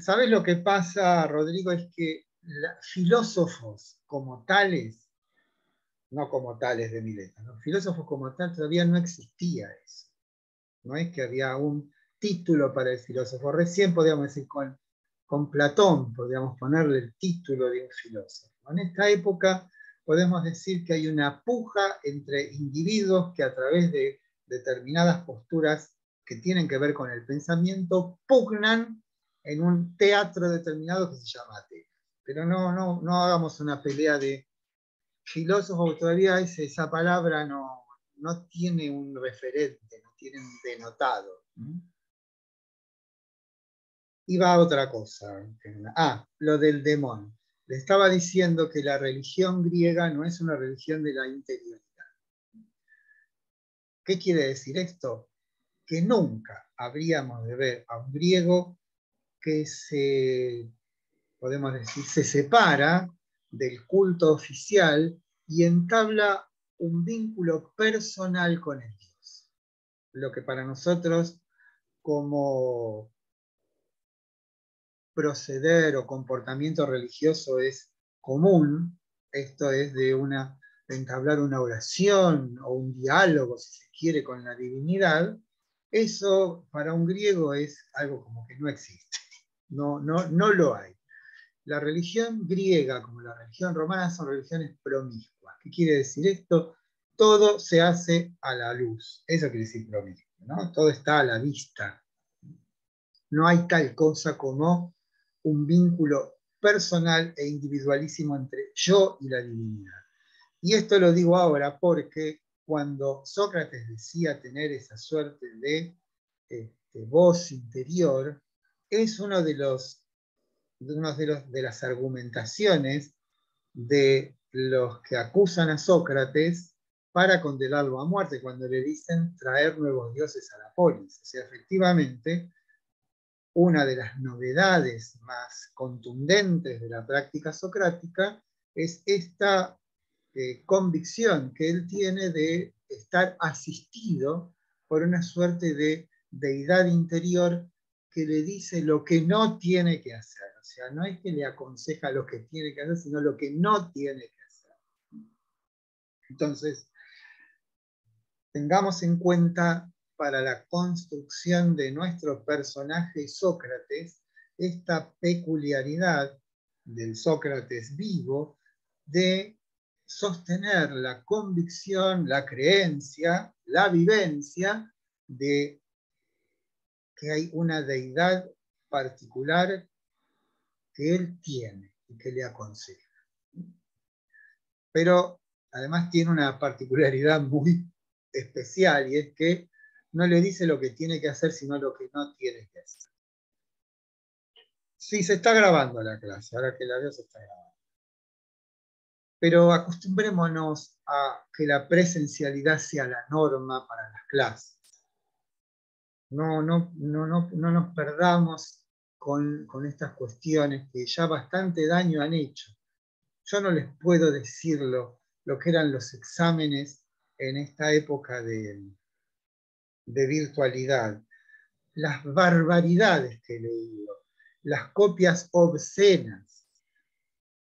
¿Sabes lo que pasa, Rodrigo? Es que filósofos como tales, no como tales de Mileto, ¿no? Filósofos como tal todavía no existía eso. No es que había un título para el filósofo. Recién podíamos decir con Platón, podríamos ponerle el título de un filósofo. En esta época podemos decir que hay una puja entre individuos que a través de determinadas posturas que tienen que ver con el pensamiento pugnan en un teatro determinado que se llama Atenas. Pero no hagamos una pelea de filósofos, todavía esa palabra no tiene un referente, no tiene un denotado. Y va a otra cosa. Lo del demon. Le estaba diciendo que la religión griega no es una religión de la interioridad. ¿Qué quiere decir esto? Que nunca habríamos de ver a un griego que podemos decir, se separa del culto oficial y entabla un vínculo personal con el Dios. Lo que para nosotros como proceder o comportamiento religioso es común, esto es de entablar una oración o un diálogo, si se quiere, con la divinidad, eso para un griego es algo como que no existe, no lo hay. La religión griega como la religión romana son religiones promiscuas. ¿Qué quiere decir esto? Todo se hace a la luz, eso quiere decir promiscuo, ¿no? Todo está a la vista. No hay tal cosa como un vínculo personal e individualísimo entre yo y la divinidad. Y esto lo digo ahora porque cuando Sócrates decía tener esa suerte de voz interior, es uno de las argumentaciones de los que acusan a Sócrates para condenarlo a muerte, cuando le dicen traer nuevos dioses a la polis. O sea, efectivamente, una de las novedades más contundentes de la práctica socrática es esta convicción que él tiene de estar asistido por una suerte de deidad interior que le dice lo que no tiene que hacer. O sea, no es que le aconseja lo que tiene que hacer, sino lo que no tiene que hacer. Entonces, tengamos en cuenta para la construcción de nuestro personaje Sócrates esta peculiaridad del Sócrates vivo de sostener la convicción, la creencia, la vivencia de que hay una deidad particular que él tiene y que le aconseja. Pero además tiene una particularidad muy especial, y es que no le dice lo que tiene que hacer, sino lo que no tiene que hacer. Sí, se está grabando la clase, ahora que la veo se está grabando. Pero acostumbrémonos a que la presencialidad sea la norma para las clases. No nos perdamos con estas cuestiones que ya bastante daño han hecho. Yo no les puedo decir lo que eran los exámenes en esta época de virtualidad. Las barbaridades que he leído, las copias obscenas.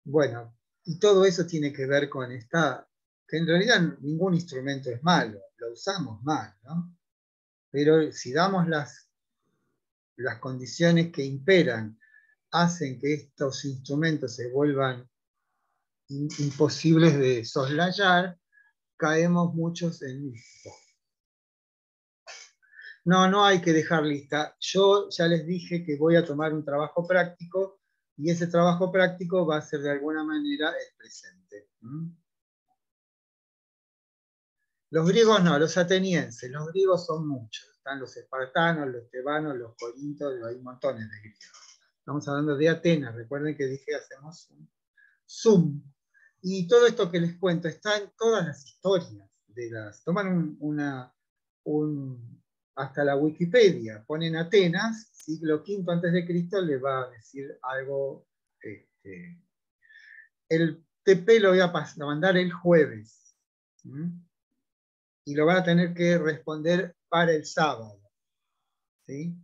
Bueno, y todo eso tiene que ver con esta, que en realidad ningún instrumento es malo, lo usamos mal, ¿no? Pero si damos las condiciones que imperan, hacen que estos instrumentos se vuelvan imposibles de soslayar, caemos muchos en esto. No hay que dejar lista. Yo ya les dije que voy a tomar un trabajo práctico, y ese trabajo práctico va a ser de alguna manera el presente. Los griegos no, los atenienses. Los griegos son muchos. Están los espartanos, los tebanos, los corintios, hay montones de griegos. Estamos hablando de Atenas. Recuerden que dije hacemos un zoom. Y todo esto que les cuento está en todas las historias. Toman hasta la Wikipedia, ponen Atenas, siglo V a.C., le va a decir algo. El TP lo voy a mandar el jueves. Y lo van a tener que responder para el sábado. ¿Sí?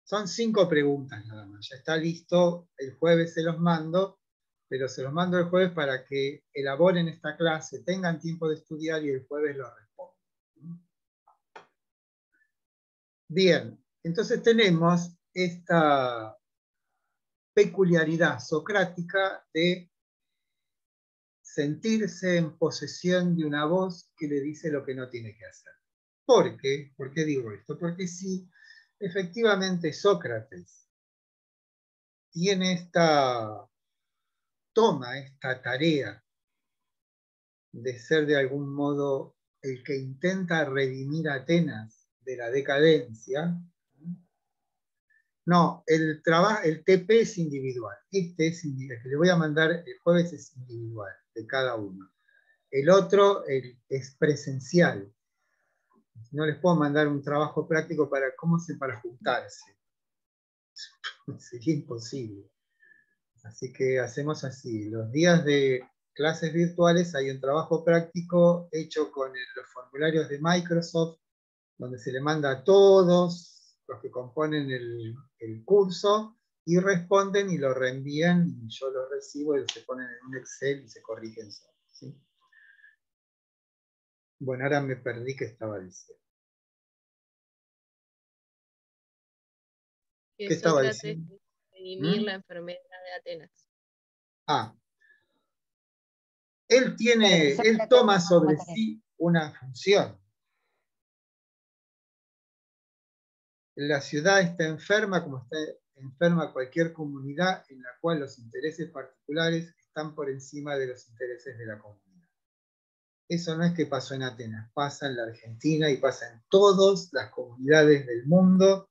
Son 5 preguntas nada más. Ya está listo, el jueves se los mando, pero se los mando el jueves para que elaboren esta clase, tengan tiempo de estudiar y el jueves lo responden. Bien, entonces tenemos esta peculiaridad socrática de sentirse en posesión de una voz que le dice lo que no tiene que hacer. ¿Por qué? ¿Por qué digo esto? Porque si efectivamente Sócrates toma esta tarea de ser de algún modo el que intenta redimir a Atenas de la decadencia. No, el TP es individual. Este es individual. El que le voy a mandar el jueves es individual, de cada uno. El otro es presencial. No les puedo mandar un trabajo práctico para juntarse. Sería imposible. Así que hacemos así. Los días de clases virtuales hay un trabajo práctico hecho con los formularios de Microsoft, donde se le manda a todos los que componen el curso y responden y lo reenvían, y yo lo recibo y se ponen en un Excel y se corrigen solos. ¿Sí? Bueno, ahora me perdí qué estaba diciendo. Que ¿Qué estaba Sócrates diciendo? redimir la enfermedad de Atenas. Él toma sobre sí una función. La ciudad está enferma como está enferma cualquier comunidad en la cual los intereses particulares están por encima de los intereses de la comunidad. Eso no es que pasó en Atenas, pasa en la Argentina y pasa en todas las comunidades del mundo.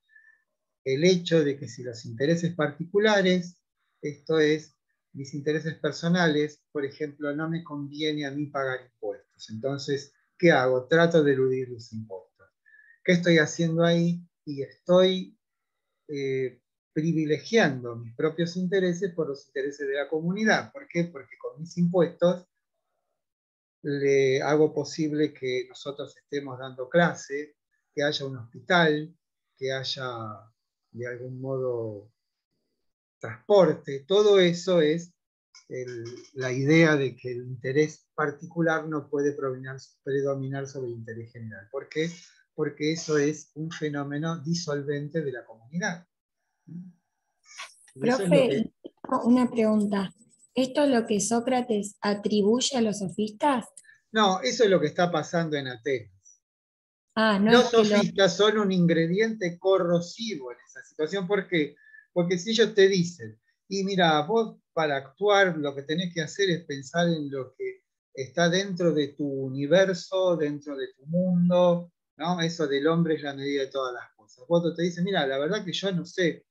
El hecho de que si los intereses particulares, esto es, mis intereses personales, por ejemplo, no me conviene a mí pagar impuestos. Entonces, ¿qué hago? Trato de eludir los impuestos. ¿Qué estoy haciendo ahí? Y estoy privilegiando mis propios intereses por los intereses de la comunidad. ¿Por qué? Porque con mis impuestos le hago posible que nosotros estemos dando clase, que haya un hospital, que haya de algún modo transporte. Todo eso es la idea de que el interés particular no puede predominar sobre el interés general. ¿Por qué? Porque eso es un fenómeno disolvente de la comunidad. Y eso es lo Profe, una pregunta. ¿Esto es lo que Sócrates atribuye a los sofistas? No, eso es lo que está pasando en Atenas. Ah, no Los es que lo... sofistas son un ingrediente corrosivo en esa situación. ¿Por qué? Porque si ellos te dicen, y mira, vos para actuar lo que tenés que hacer es pensar en lo que está dentro de tu universo, dentro de tu mundo, ¿no? Eso del hombre es la medida de todas las cosas. Vos te dicen, mira, la verdad que yo no sé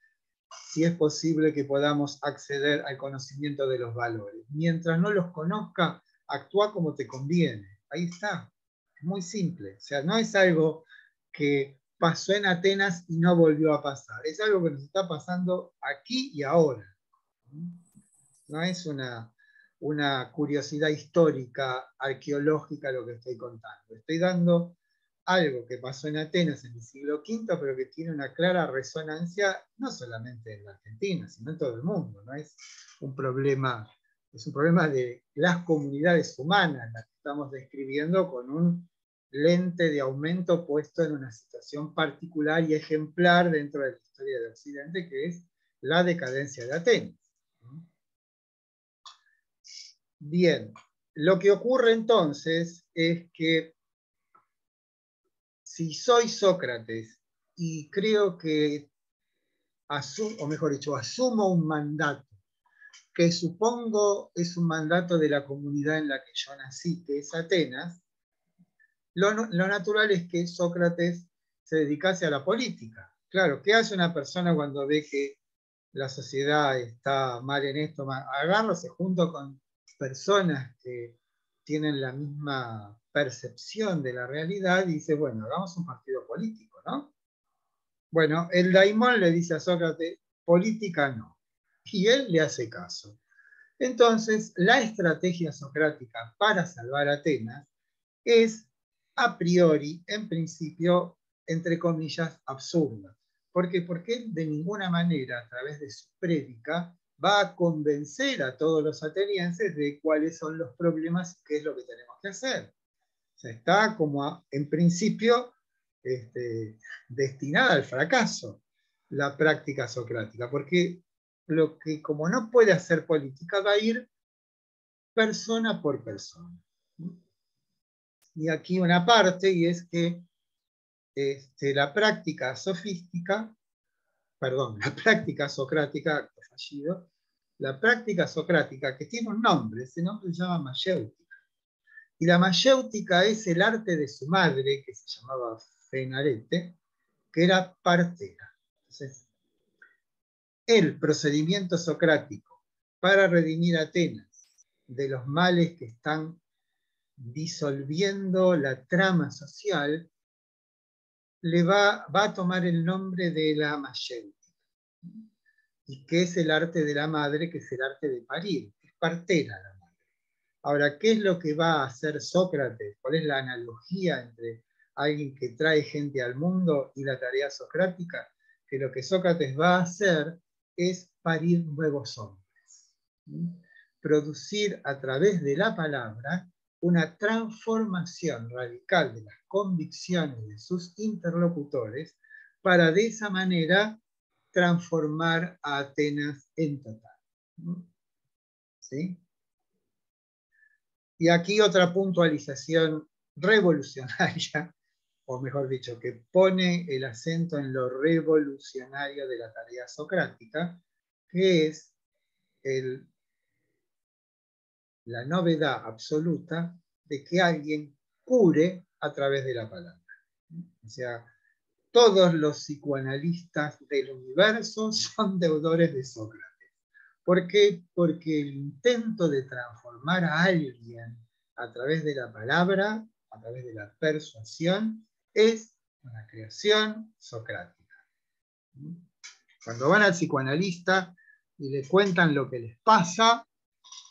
si es posible que podamos acceder al conocimiento de los valores. Mientras no los conozca, actúa como te conviene. Ahí está. Es muy simple. O sea, no es algo que pasó en Atenas y no volvió a pasar. Es algo que nos está pasando aquí y ahora. No es una curiosidad histórica, arqueológica lo que estoy contando. Estoy dando algo que pasó en Atenas en el siglo V, pero que tiene una clara resonancia no solamente en la Argentina, sino en todo el mundo. No es un problema, es un problema de las comunidades humanas, las que estamos describiendo con un lente de aumento puesto en una situación particular y ejemplar dentro de la historia de Occidente, que es la decadencia de Atenas. Bien, lo que ocurre entonces es que si soy Sócrates y creo que o mejor dicho, asumo un mandato que supongo es un mandato de la comunidad en la que yo nací, que es Atenas, lo natural es que Sócrates se dedicase a la política. Claro, ¿qué hace una persona cuando ve que la sociedad está mal en esto? Agarra, se junta con personas que tienen la misma percepción de la realidad y dice, bueno, hagamos un partido político, ¿no? Bueno, el daimón le dice a Sócrates, política no. Y él le hace caso. Entonces, la estrategia socrática para salvar Atenas es, a priori, en principio, entre comillas, absurda. ¿Por qué? Porque él de ninguna manera, a través de su prédica, va a convencer a todos los atenienses de cuáles son los problemas y qué es lo que tenemos que hacer. O sea, está como, en principio, destinada al fracaso la práctica socrática, porque lo que como no puede hacer política va a ir persona por persona. Y aquí una parte, y es que la práctica sofística, perdón, la práctica socrática, acto fallido, la práctica socrática que tiene un nombre, ese nombre se llama mayéutica. Y la mayéutica es el arte de su madre, que se llamaba Fenarete, que era partera. Entonces, el procedimiento socrático para redimir a Atenas de los males que están disolviendo la trama social, le va a tomar el nombre de la mayéutica. ¿Y qué es el arte de la madre? Que es el arte de parir, es partera la madre. Ahora, ¿qué es lo que va a hacer Sócrates? ¿Cuál es la analogía entre alguien que trae gente al mundo y la tarea socrática? Que lo que Sócrates va a hacer es parir nuevos hombres. Producir a través de la palabra una transformación radical de las convicciones de sus interlocutores para de esa manera transformar a Atenas en total. ¿Sí? Y aquí otra puntualización revolucionaria, o mejor dicho, que pone el acento en lo revolucionario de la tarea socrática, que es la novedad absoluta de que alguien cure a través de la palabra. O sea, todos los psicoanalistas del universo son deudores de Sócrates. ¿Por qué? Porque el intento de transformar a alguien a través de la palabra, a través de la persuasión, es una creación socrática. Cuando van al psicoanalista y le cuentan lo que les pasa,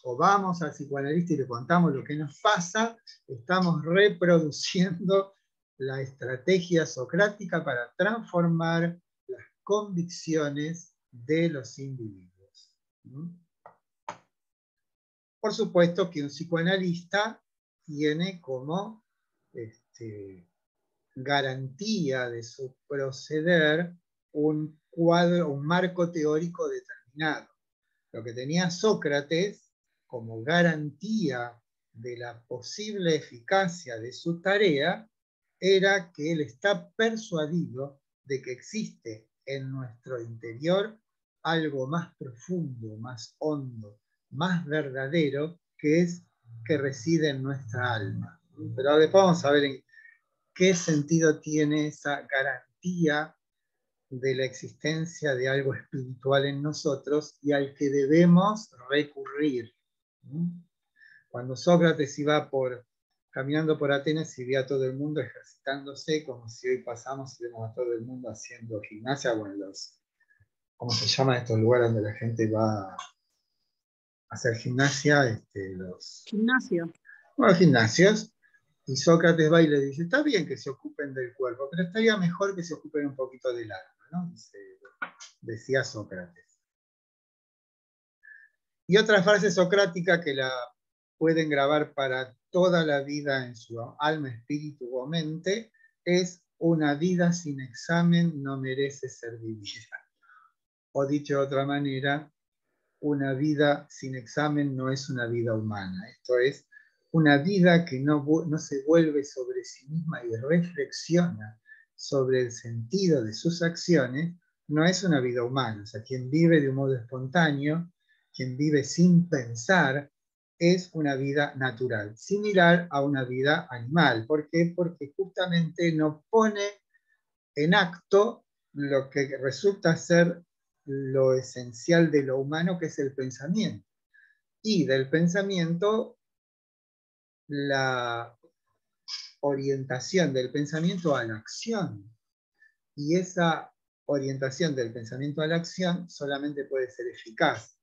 o vamos al psicoanalista y le contamos lo que nos pasa, estamos reproduciendo la estrategia socrática para transformar las convicciones de los individuos. Por supuesto que un psicoanalista tiene como garantía de su proceder un cuadro, un marco teórico determinado. determinado. Lo que tenía Sócrates como garantía de la posible eficacia de su tarea era que él está persuadido de que existe en nuestro interior algo más profundo, más hondo, más verdadero, que reside en nuestra alma. Pero después vamos a ver en qué sentido tiene esa garantía de la existencia de algo espiritual en nosotros y al que debemos recurrir. Cuando Sócrates iba caminando por Atenas y veía a todo el mundo ejercitándose, como si hoy pasamos y vemos a todo el mundo haciendo gimnasia, bueno, ¿cómo se llaman estos lugares donde la gente va a hacer gimnasia? Gimnasio. Bueno, gimnasios. Y Sócrates va y le dice, está bien que se ocupen del cuerpo, pero estaría mejor que se ocupen un poquito del alma, ¿no? Decía Sócrates. Y otra frase socrática que la pueden grabar para toda la vida en su alma, espíritu o mente, es: una vida sin examen no merece ser vivida. O dicho de otra manera, una vida sin examen no es una vida humana. Esto es, una vida que no se vuelve sobre sí misma y reflexiona sobre el sentido de sus acciones, no es una vida humana. O sea, quien vive de un modo espontáneo, quien vive sin pensar, es una vida natural, similar a una vida animal. ¿Por qué? Porque justamente no pone en acto lo que resulta ser lo esencial de lo humano, que es el pensamiento. Y del pensamiento, la orientación del pensamiento a la acción. Y esa orientación del pensamiento a la acción solamente puede ser eficaz,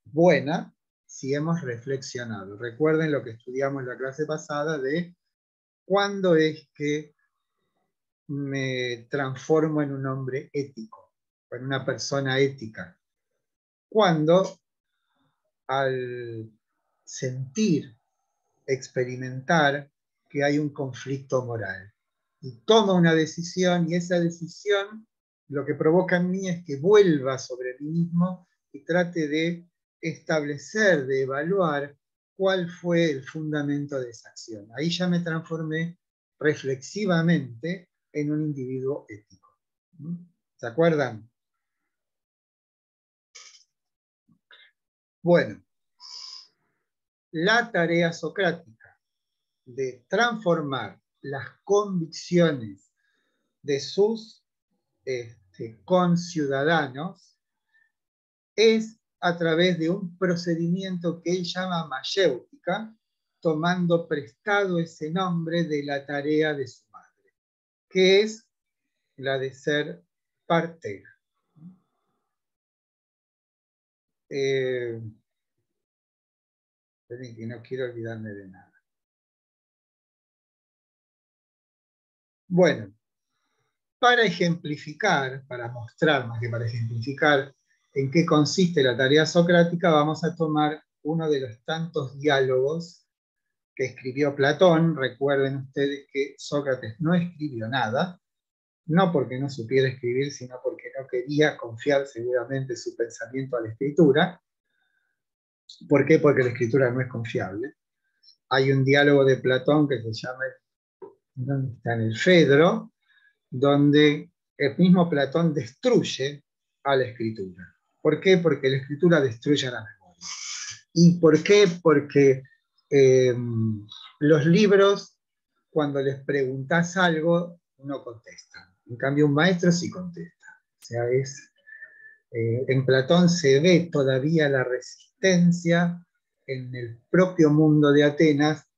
buena, si hemos reflexionado. Recuerden lo que estudiamos en la clase pasada de cuándo es que me transformo en un hombre ético, en una persona ética. Cuando al sentir, experimentar que hay un conflicto moral y tomo una decisión, y esa decisión lo que provoca en mí es que vuelva sobre mí mismo y trate de establecer, de evaluar cuál fue el fundamento de esa acción. Ahí ya me transformé reflexivamente en un individuo ético. ¿Se acuerdan? Bueno, la tarea socrática de transformar las convicciones de sus conciudadanos es a través de un procedimiento que él llama mayéutica, tomando prestado ese nombre de la tarea de su madre, que es la de ser partera. Que no quiero olvidarme de nada. Bueno, para ejemplificar, para mostrar más que para ejemplificar en qué consiste la tarea socrática, vamos a tomar uno de los tantos diálogos que escribió Platón. Recuerden ustedes que Sócrates no escribió nada, no porque no supiera escribir, sino porque no quería confiar seguramente su pensamiento a la escritura. ¿Por qué? Porque la escritura no es confiable. Hay un diálogo de Platón que se llama, ¿dónde está? En el Fedro, donde el mismo Platón destruye a la escritura. ¿Por qué? Porque la escritura destruye a la memoria. ¿Y por qué? Porque los libros, cuando les preguntas algo, no contestan. En cambio, un maestro sí contesta. O sea, en Platón se ve todavía la resistencia en el propio mundo de Atenas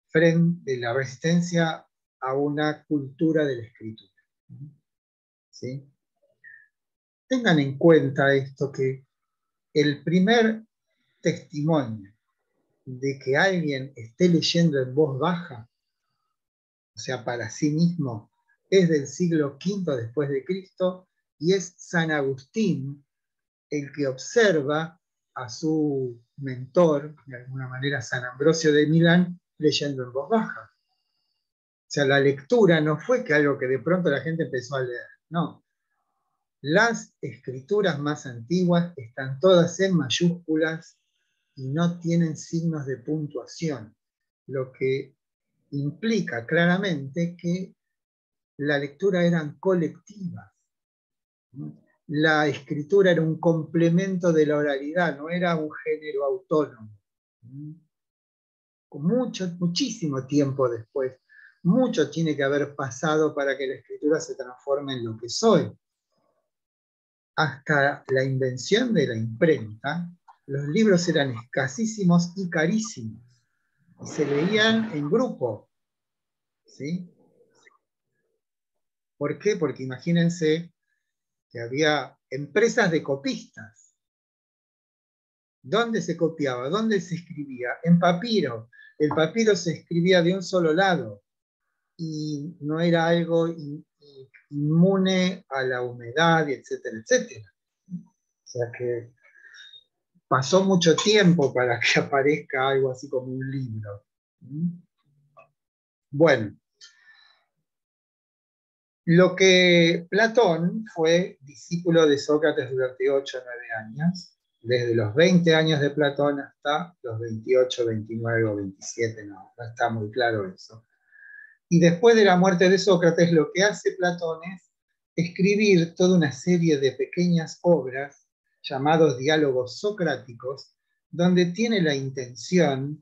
frente a la resistencia a una cultura de la escritura. ¿Sí? Tengan en cuenta esto, que el primer testimonio de que alguien esté leyendo en voz baja, o sea, para sí mismo, es del siglo V después de Cristo, y es San Agustín el que observa a su mentor, de alguna manera San Ambrosio de Milán, leyendo en voz baja. O sea, la lectura no fue que algo que de pronto la gente empezó a leer, no. Las escrituras más antiguas están todas en mayúsculas y no tienen signos de puntuación, lo que implica claramente que la lectura eran colectivas. La escritura era un complemento de la oralidad, no era un género autónomo. Muchísimo tiempo después, mucho tiene que haber pasado para que la escritura se transforme en lo que soy. Hasta la invención de la imprenta, los libros eran escasísimos y carísimos, y se leían en grupo, ¿sí? ¿Por qué? Porque imagínense que había empresas de copistas. ¿Dónde se copiaba? ¿Dónde se escribía? En papiro. El papiro se escribía de un solo lado y no era algo inmune a la humedad, etcétera, etcétera. O sea que pasó mucho tiempo para que aparezca algo así como un libro. Bueno, lo que Platón fue discípulo de Sócrates durante 8 o 9 años, desde los 20 años de Platón hasta los 28, 29 o 27, no está muy claro eso. Y después de la muerte de Sócrates, lo que hace Platón es escribir toda una serie de pequeñas obras llamados diálogos socráticos, donde tiene la intención,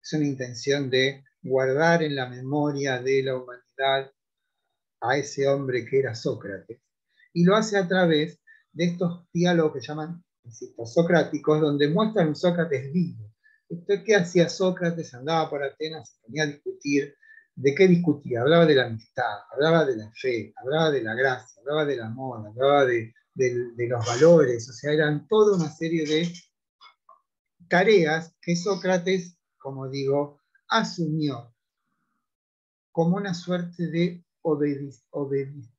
es una intención de guardar en la memoria de la humanidad a ese hombre que era Sócrates, y lo hace a través de estos diálogos que llaman, insisto, socráticos, donde muestran un Sócrates vivo. ¿Qué hacía Sócrates? Andaba por Atenas, se ponía a discutir. ¿De qué discutía? Hablaba de la amistad, hablaba de la fe, hablaba de la gracia, hablaba del amor, hablaba de los valores, o sea, eran toda una serie de tareas que Sócrates, como digo, asumió como una suerte de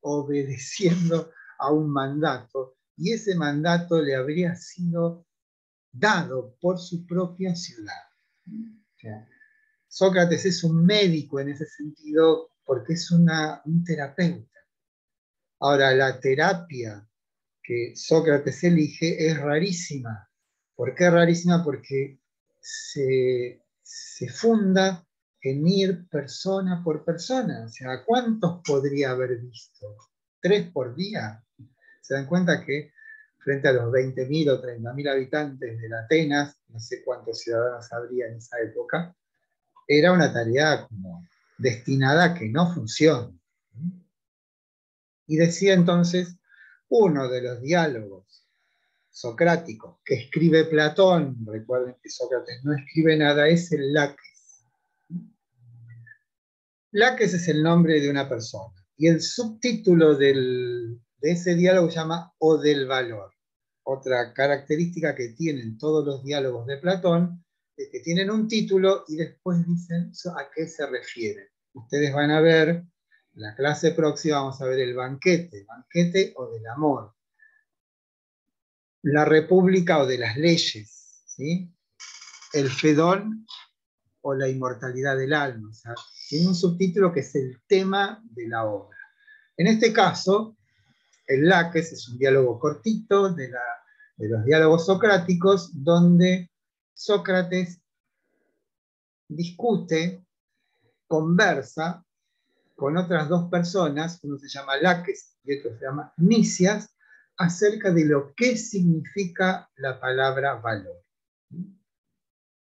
obedeciendo a un mandato, y ese mandato le habría sido dado por su propia ciudad. O sea, Sócrates es un médico en ese sentido porque es un terapeuta. Ahora, la terapia que Sócrates elige es rarísima. ¿Por qué es rarísima? Porque se funda en ir persona por persona. O sea, ¿cuántos podría haber visto? ¿3 por día? Se dan cuenta que frente a los 20.000 o 30.000 habitantes de Atenas, no sé cuántos ciudadanos habría en esa época, era una tarea como destinada a que no funcione. Y decía entonces, uno de los diálogos socráticos que escribe Platón, recuerden que Sócrates no escribe nada, es el Laques. Laques es el nombre de una persona, y el subtítulo de ese diálogo se llama O del valor. Otra característica que tienen todos los diálogos de Platón es que tienen un título y después dicen a qué se refieren. Ustedes van a ver, en la clase próxima vamos a ver el banquete o del amor, la república o de las leyes, ¿sí? El Fedón o la inmortalidad del alma. O sea, tiene un subtítulo que es el tema de la obra. En este caso, el Laques es un diálogo cortito de los diálogos socráticos, donde Sócrates discute, conversa con otras dos personas, uno se llama Laques y otro se llama Nicias, acerca de lo que significa la palabra valor.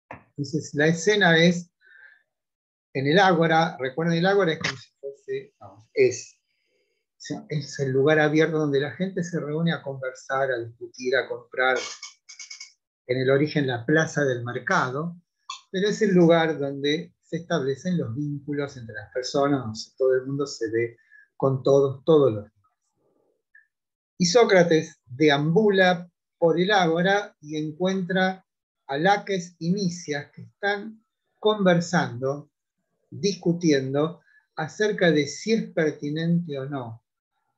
Entonces, la escena es en el ágora. Recuerden, el ágora es como si fuese, es el lugar abierto donde la gente se reúne a conversar, a discutir, a comprar. En el origen la plaza del mercado, pero es el lugar donde se establecen los vínculos entre las personas, donde todo el mundo se ve con todos los días. Y Sócrates deambula por el ágora y encuentra a Laques y Nicias que están conversando, discutiendo acerca de si es pertinente o no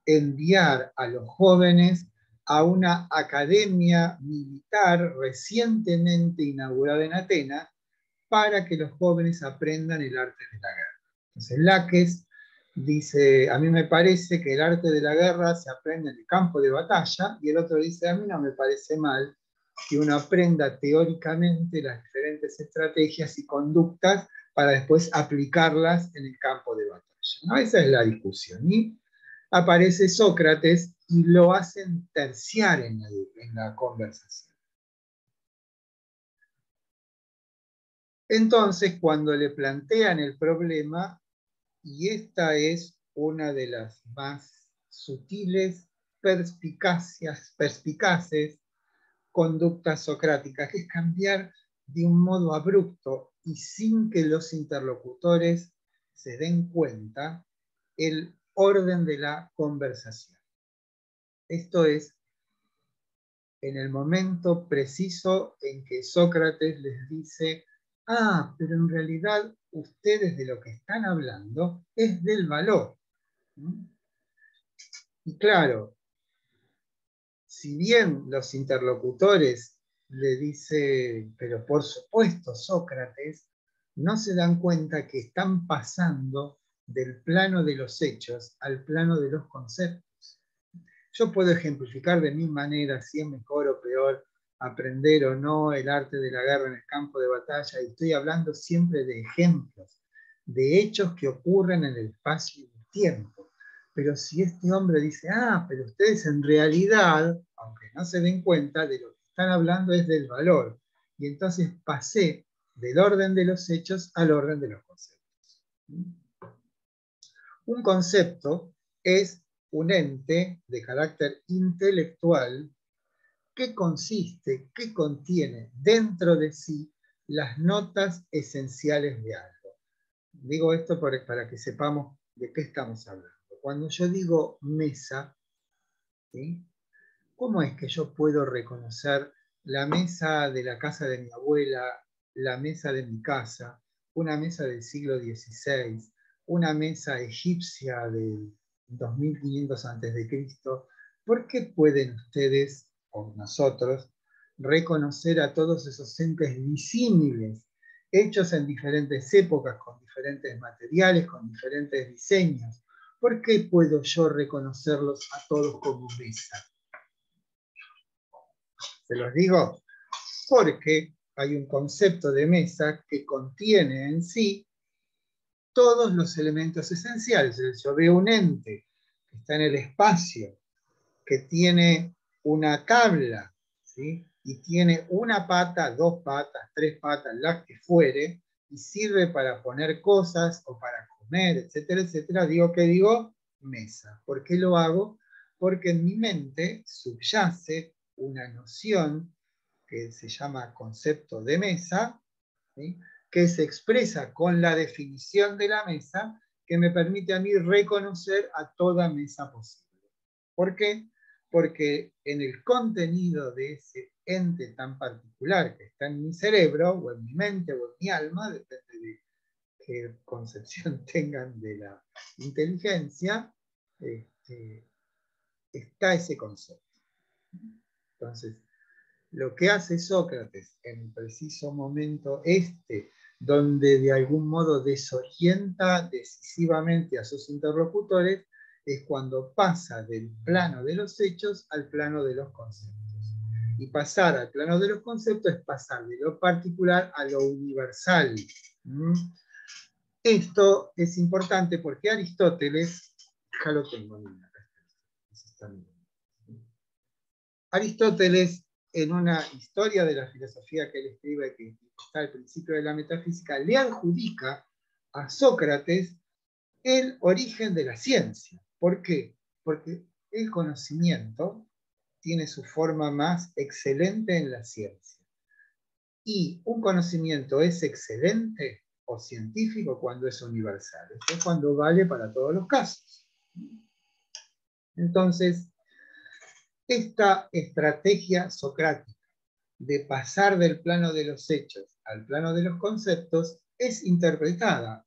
enviar a los jóvenes a una academia militar recientemente inaugurada en Atenas para que los jóvenes aprendan el arte de la guerra. Entonces Laques dice, a mí me parece que el arte de la guerra se aprende en el campo de batalla, y el otro dice, a mí no me parece mal que uno aprenda teóricamente las diferentes estrategias y conductas para después aplicarlas en el campo de batalla, ¿no? Esa es la discusión. Y aparece Sócrates y lo hacen terciar en la conversación. Entonces, cuando le plantean el problema, y esta es una de las más sutiles, perspicaces conductas socráticas, que es cambiar de un modo abrupto y sin que los interlocutores se den cuenta el orden de la conversación. Esto es en el momento preciso en que Sócrates les dice, pero en realidad ustedes de lo que están hablando es del valor. Y claro, si bien los interlocutores le dicen, pero por supuesto, Sócrates, no se dan cuenta que están pasando del plano de los hechos al plano de los conceptos. Yo puedo ejemplificar de mil maneras si es mejor o peor aprender o no el arte de la guerra en el campo de batalla, y estoy hablando siempre de ejemplos, de hechos que ocurren en el espacio y el tiempo. Pero si este hombre dice, pero ustedes en realidad, aunque no se den cuenta, de lo que están hablando es del valor, y entonces pasé del orden de los hechos al orden de los conceptos. Un concepto es un ente de carácter intelectual que consiste, que contiene dentro de sí las notas esenciales de algo. Digo esto para que sepamos de qué estamos hablando. Cuando yo digo mesa, ¿sí? ¿Cómo es que yo puedo reconocer la mesa de la casa de mi abuela, la mesa de mi casa, una mesa del siglo XVI, una mesa egipcia de 2500 a.C.? ¿Por qué pueden ustedes, o nosotros, reconocer a todos esos entes disímiles, hechos en diferentes épocas, con diferentes materiales, con diferentes diseños? ¿Por qué puedo yo reconocerlos a todos como mesa? Se los digo porque hay un concepto de mesa que contiene en sí todos los elementos esenciales. Yo veo un ente que está en el espacio, que tiene una tabla, ¿sí? Y tiene una pata, dos patas, tres patas, las que fuere, y sirve para poner cosas o para comer, etcétera, etcétera. Digo mesa. ¿Por qué lo hago? Porque en mi mente subyace una noción que se llama concepto de mesa, ¿sí? Que se expresa con la definición de la mesa, que me permite a mí reconocer a toda mesa posible. ¿Por qué? Porque en el contenido de ese ente tan particular que está en mi cerebro, o en mi mente, o en mi alma, depende de qué concepción tengan de la inteligencia, está ese concepto. Entonces, lo que hace Sócrates en el preciso momento donde de algún modo desorienta decisivamente a sus interlocutores, es cuando pasa del plano de los hechos al plano de los conceptos. Y pasar al plano de los conceptos es pasar de lo particular a lo universal. Esto es importante porque Aristóteles, ya lo tengo, Aristóteles, en una historia de la filosofía que él escribe, que está al principio de la metafísica, le adjudica a Sócrates el origen de la ciencia. ¿Por qué? Porque el conocimiento tiene su forma más excelente en la ciencia. Y un conocimiento es excelente o científico cuando es universal. Esto es cuando vale para todos los casos. Entonces, esta estrategia socrática de pasar del plano de los hechos al plano de los conceptos es interpretada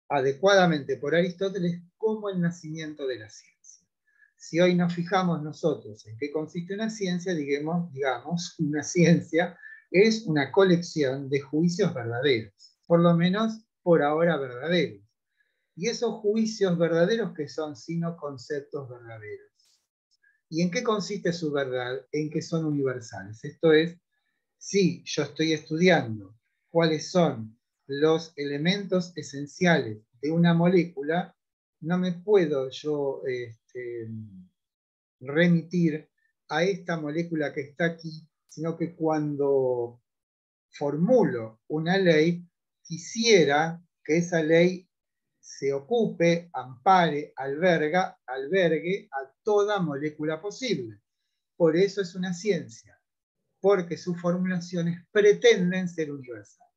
adecuadamente por Aristóteles como el nacimiento de la ciencia. Si hoy nos fijamos nosotros en qué consiste una ciencia, digamos, una ciencia es una colección de juicios verdaderos, por lo menos por ahora verdaderos. Y esos juicios verdaderos que son sino conceptos verdaderos. ¿Y en qué consiste su verdad? En que son universales. Esto es, si yo estoy estudiando cuáles son los elementos esenciales de una molécula, no me puedo yo remitir a esta molécula que está aquí, sino que cuando formulo una ley, quisiera que esa ley se ocupe, ampare, albergue a toda molécula posible. Por eso es una ciencia, porque sus formulaciones pretenden ser universales.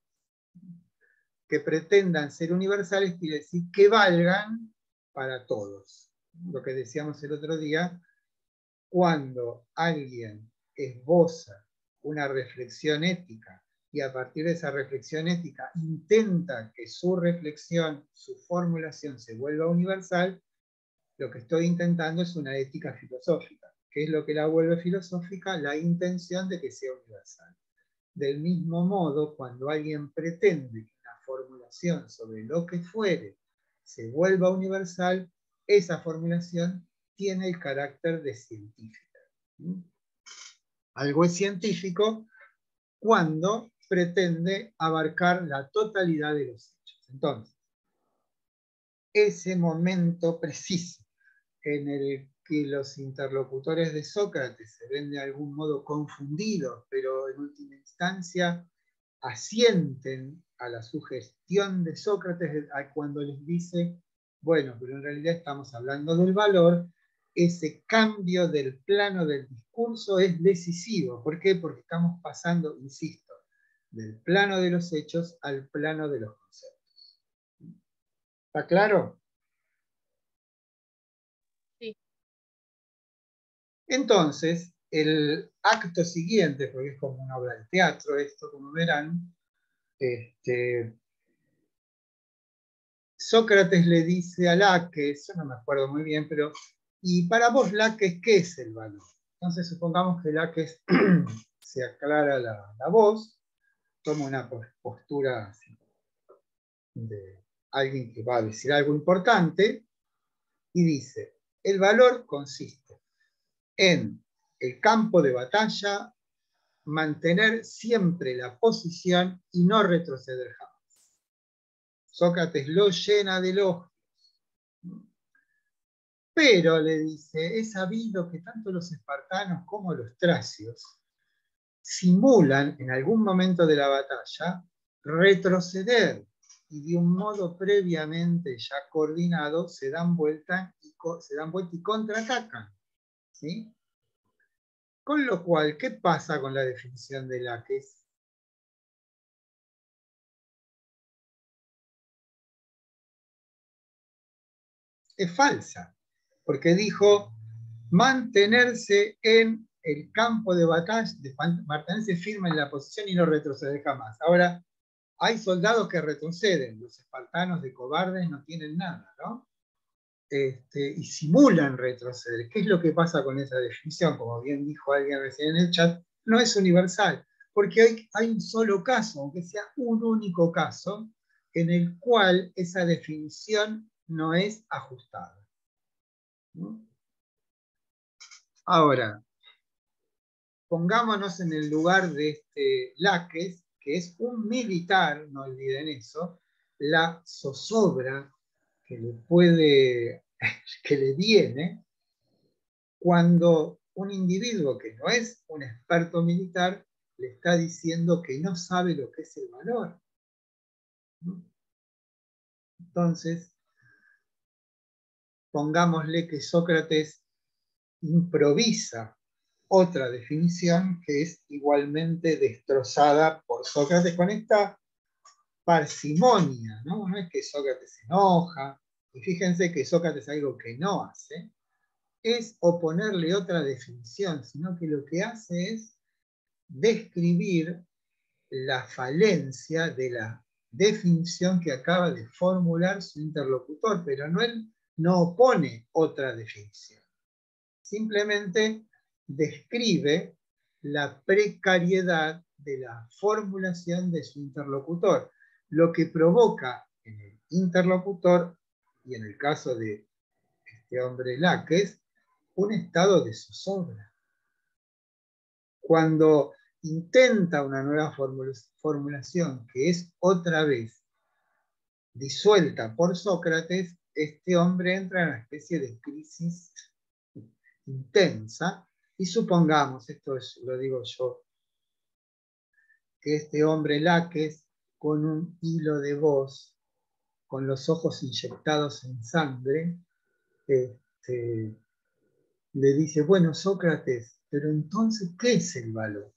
Que pretendan ser universales quiere decir que valgan para todos. Lo que decíamos el otro día, cuando alguien esboza una reflexión ética y a partir de esa reflexión ética intenta que su reflexión, su formulación se vuelva universal, lo que estoy intentando es una ética filosófica. ¿Qué es lo que la vuelve filosófica? La intención de que sea universal. Del mismo modo, cuando alguien pretende que una formulación sobre lo que fuere se vuelva universal, esa formulación tiene el carácter de científica. Algo es científico cuando pretende abarcar la totalidad de los hechos. Entonces, ese momento preciso en el que los interlocutores de Sócrates se ven de algún modo confundidos, pero en última instancia asienten a la sugestión de Sócrates cuando les dice, bueno, pero en realidad estamos hablando del valor, ese cambio del plano del discurso es decisivo. ¿Por qué? Porque estamos pasando, insisto, del plano de los hechos al plano de los conceptos. ¿Está claro? Sí. Entonces, el acto siguiente, porque es como una obra de teatro esto, como verán, Sócrates le dice a Laques, yo no me acuerdo muy bien, pero, y para vos, Laques, ¿qué es el valor? Entonces supongamos que Laques se aclara la voz, toma una postura de alguien que va a decir algo importante, y dice, el valor consiste en el campo de batalla, mantener siempre la posición y no retroceder jamás. Sócrates lo llena de elogios. Pero, le dice, he sabido que tanto los espartanos como los tracios simulan en algún momento de la batalla retroceder y de un modo previamente ya coordinado se dan vuelta y contraatacan. ¿Sí? Con lo cual, ¿qué pasa con la definición de Laques? Es falsa, porque dijo mantenerse en el campo de batalla, mantenerse firme en la posición y no retroceder jamás. Ahora, hay soldados que retroceden, los espartanos de cobardes no tienen nada, ¿no? Y simulan retroceder. ¿Qué es lo que pasa con esa definición? Como bien dijo alguien recién en el chat, no es universal, porque hay un solo caso, aunque sea un único caso, en el cual esa definición no es ajustada. ¿No? Ahora, pongámonos en el lugar de este Laques, que es un militar, no olviden eso, la zozobra que le viene cuando un individuo que no es un experto militar le está diciendo que no sabe lo que es el valor. Entonces, pongámosle que Sócrates improvisa otra definición que es igualmente destrozada por Sócrates con esta parsimonia, ¿no? No es que Sócrates se enoja, y fíjense que Sócrates algo que no hace, es oponerle otra definición, sino que lo que hace es describir la falencia de la definición que acaba de formular su interlocutor, pero él no opone otra definición. Simplemente describe la precariedad de la formulación de su interlocutor, lo que provoca en el interlocutor y en el caso de este hombre Laques, un estado de zozobra. Cuando intenta una nueva formulación, que es otra vez disuelta por Sócrates, este hombre entra en una especie de crisis intensa, y supongamos, lo digo yo, que este hombre Laques, con un hilo de voz, con los ojos inyectados en sangre, le dice, bueno, Sócrates, pero entonces, ¿qué es el valor?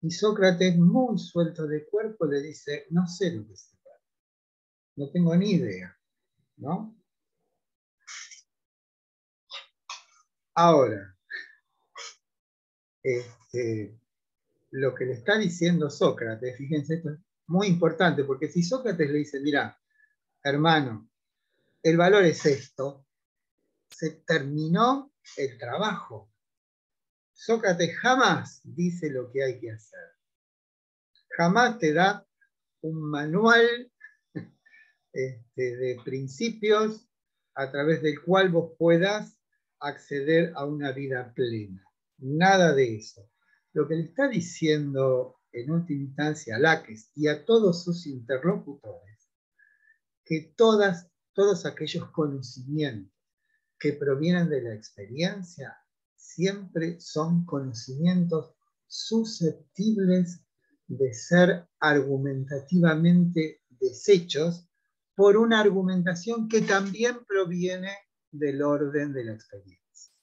Y Sócrates, muy suelto de cuerpo, le dice, no sé lo que es el valor. No tengo ni idea, ¿no? Ahora, lo que le está diciendo Sócrates, fíjense, esto es muy importante, porque si Sócrates le dice, mira, hermano, el valor es esto, se terminó el trabajo. Sócrates jamás dice lo que hay que hacer. Jamás te da un manual de principios a través del cual vos puedas acceder a una vida plena. Nada de eso. Lo que le está diciendo en última instancia a Laques y a todos sus interlocutores, que todos aquellos conocimientos que provienen de la experiencia siempre son conocimientos susceptibles de ser argumentativamente deshechos por una argumentación que también proviene del orden de la experiencia.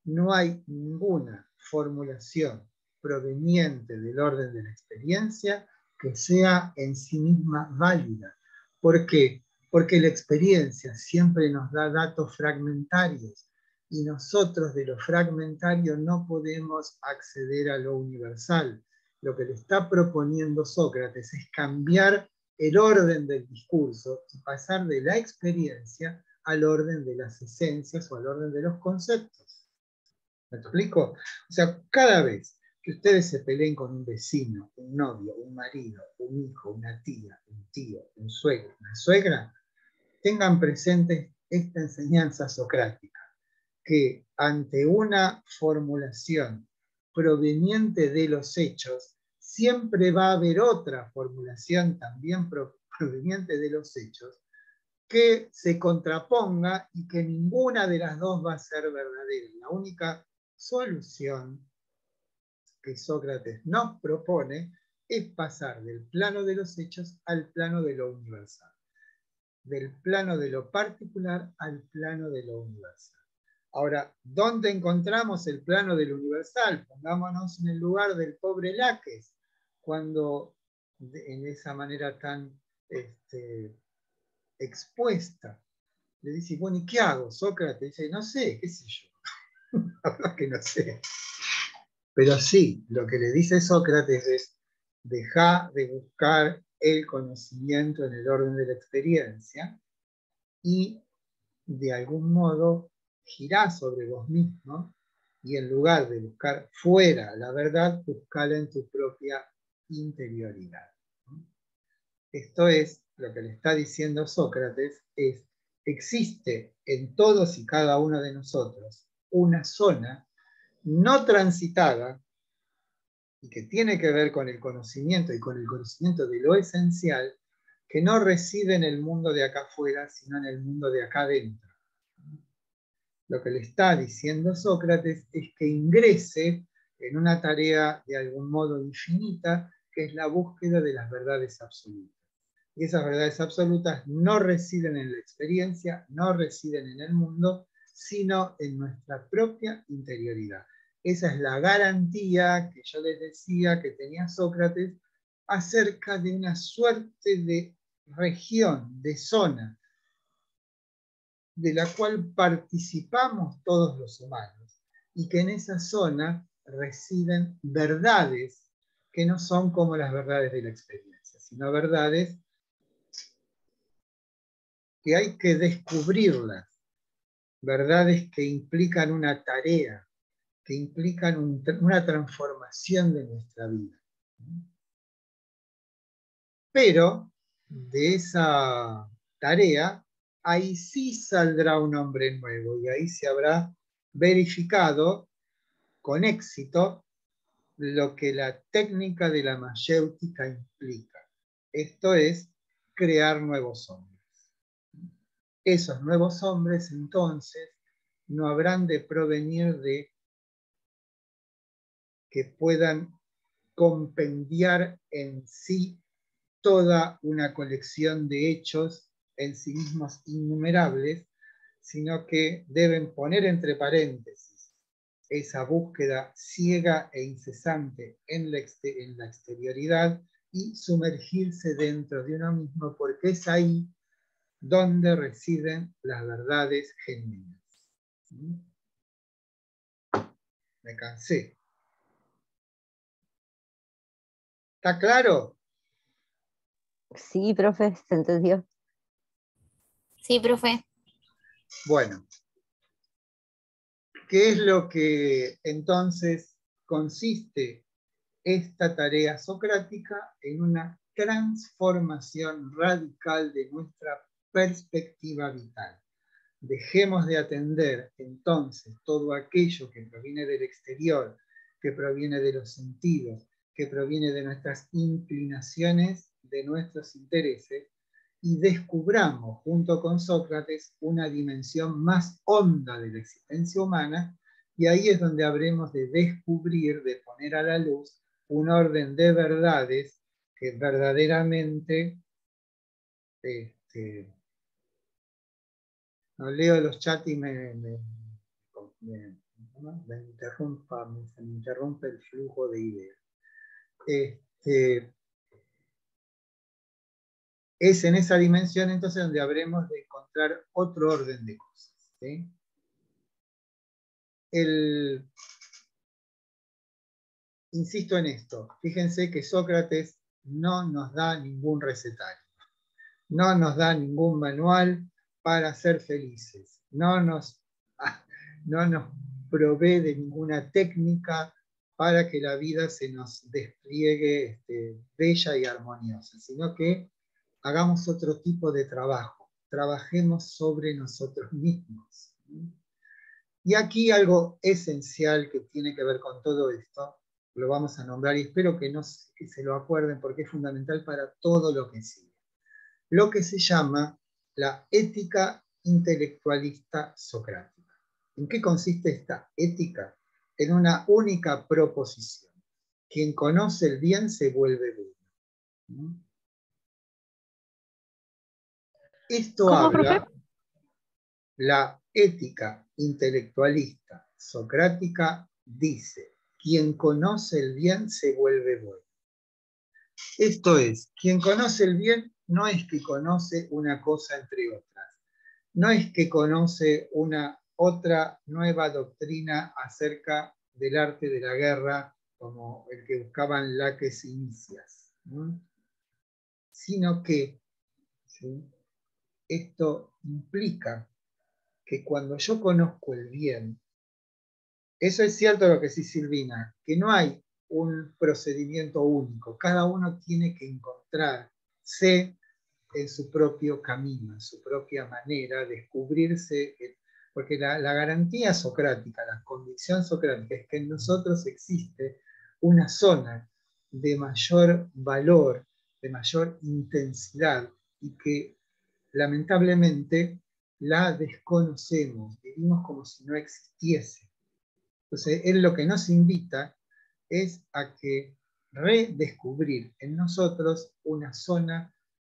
No hay ninguna formulación proveniente del orden de la experiencia que sea en sí misma válida. ¿Por qué? Porque la experiencia siempre nos da datos fragmentarios y nosotros de lo fragmentario no podemos acceder a lo universal. Lo que le está proponiendo Sócrates es cambiar el orden del discurso y pasar de la experiencia al orden de las esencias o al orden de los conceptos. ¿Me explico? O sea, cada vez que ustedes se peleen con un vecino, un novio, un marido, un hijo, una tía, un tío, un suegro, una suegra, tengan presente esta enseñanza socrática, que ante una formulación proveniente de los hechos, siempre va a haber otra formulación también proveniente de los hechos, que se contraponga y que ninguna de las dos va a ser verdadera. La única solución que Sócrates nos propone es pasar del plano de los hechos al plano de lo universal, del plano de lo particular al plano de lo universal. Ahora, ¿dónde encontramos el plano de lo universal? Pongámonos en el lugar del pobre Laques, cuando en esa manera tan expuesta le dice, bueno, ¿y qué hago? Sócrates dice, no sé, qué sé yo. La verdad que no sé. Pero sí, lo que le dice Sócrates es, deja de buscar el conocimiento en el orden de la experiencia y de algún modo girá sobre vos mismo y en lugar de buscar fuera la verdad, buscala en tu propia interioridad. Esto es lo que le está diciendo Sócrates, existe en todos y cada uno de nosotros una zona no transitada y que tiene que ver con el conocimiento y con el conocimiento de lo esencial, que no reside en el mundo de acá afuera, sino en el mundo de acá adentro. Lo que le está diciendo Sócrates es que ingrese en una tarea de algún modo infinita, que es la búsqueda de las verdades absolutas. Y esas verdades absolutas no residen en la experiencia, no residen en el mundo, sino en nuestra propia interioridad. Esa es la garantía que yo les decía que tenía Sócrates acerca de una suerte de región, de zona, de la cual participamos todos los humanos, y que en esa zona residen verdades que no son como las verdades de la experiencia, sino verdades que hay que descubrirlas, verdades que implican una tarea, que implican una transformación de nuestra vida. Pero de esa tarea ahí sí saldrá un hombre nuevo y ahí se habrá verificado con éxito lo que la técnica de la mayéutica implica. Esto es crear nuevos hombres. Esos nuevos hombres entonces no habrán de provenir de que puedan compendiar en sí toda una colección de hechos en sí mismos innumerables, sino que deben poner entre paréntesis esa búsqueda ciega e incesante en la exterioridad y sumergirse dentro de uno mismo, porque es ahí donde residen las verdades genuinas. Me cansé. ¿Está claro? Sí, profe, se entendió. Sí, profe. Bueno, ¿qué es lo que entonces consiste esta tarea socrática? En una transformación radical de nuestra perspectiva vital. Dejemos de atender entonces todo aquello que proviene del exterior, que proviene de los sentidos, que proviene de nuestras inclinaciones, de nuestros intereses, y descubramos junto con Sócrates una dimensión más honda de la existencia humana, y ahí es donde habremos de descubrir, de poner a la luz un orden de verdades que verdaderamente no leo los chats y se me interrumpe el flujo de ideas. Es en esa dimensión entonces donde habremos de encontrar otro orden de cosas. ¿Sí? Insisto en esto, fíjense que Sócrates no nos da ningún recetario, no nos da ningún manual para ser felices, no nos provee de ninguna técnica para que la vida se nos despliegue bella y armoniosa, sino que hagamos otro tipo de trabajo, trabajemos sobre nosotros mismos. Y aquí algo esencial que tiene que ver con todo esto, lo vamos a nombrar y espero que se lo acuerden porque es fundamental para todo lo que sigue. Lo que se llama la ética intelectualista socrática. ¿En qué consiste esta ética? En una única proposición. Quien conoce el bien se vuelve bueno. Esto ¿Cómo, habla, profe? la ética intelectualista socrática dice, quien conoce el bien se vuelve bueno. Esto es, quien conoce el bien no es que conoce una cosa entre otras, no es que conoce una otra nueva doctrina acerca del arte de la guerra, como el que buscaban Laques y Nicias, ¿no? Sino que ¿sí? Esto implica que cuando yo conozco el bien, eso es cierto lo que dice Silvina, que no hay un procedimiento único, cada uno tiene que encontrarse en su propio camino, en su propia manera, descubrirse, porque la garantía socrática, la convicción socrática es que en nosotros existe una zona de mayor valor, de mayor intensidad, y que lamentablemente la desconocemos, vivimos como si no existiese. Entonces, él lo que nos invita es a que redescubrir en nosotros una zona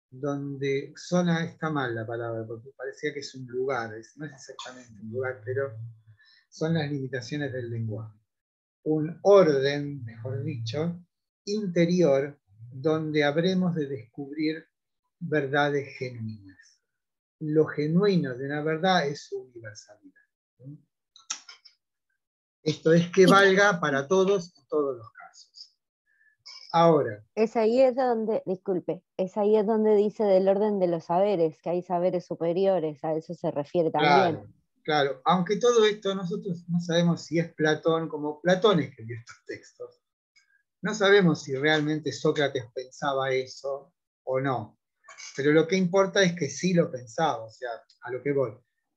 donde, zona está mal la palabra, porque parecía que es un lugar, no es exactamente un lugar, pero son las limitaciones del lenguaje. Un orden, mejor dicho, interior, donde habremos de descubrir verdades genuinas. Lo genuino de una verdad es su universalidad. Esto es que valga para todos en todos los casos. Ahora. Es ahí es donde, disculpe, es ahí es donde dice del orden de los saberes, que hay saberes superiores, a eso se refiere también. Claro, claro. Aunque todo esto nosotros no sabemos si es Platón, como Platón escribió estos textos. No sabemos si realmente Sócrates pensaba eso o no. Pero lo que importa es que sí lo pensaba, o sea, a lo que voy.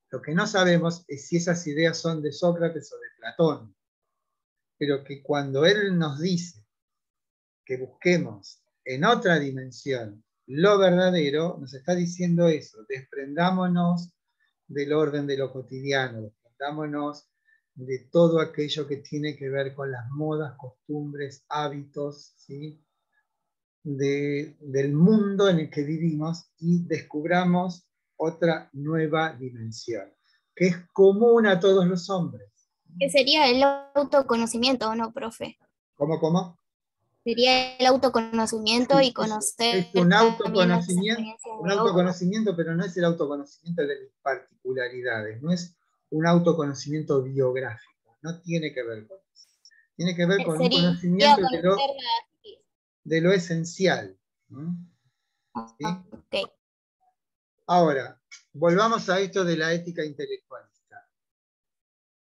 Lo que no sabemos es si esas ideas son de Sócrates o de Platón. Pero que cuando él nos dice que busquemos en otra dimensión lo verdadero, nos está diciendo eso, desprendámonos del orden de lo cotidiano, desprendámonos de todo aquello que tiene que ver con las modas, costumbres, hábitos, ¿sí? Del mundo en el que vivimos y descubramos otra nueva dimensión, que es común a todos los hombres. Que sería el autoconocimiento, ¿o no, profe? ¿Cómo? Sería el autoconocimiento y conocer es un también las autoconocimiento, experiencias pero no es el autoconocimiento de mis particularidades, no es un autoconocimiento biográfico, no tiene que ver con eso. Tiene que ver con un Sería conocimiento conocerla. de lo esencial. ¿Sí? Ok. Ahora, volvamos a esto de la ética intelectualista.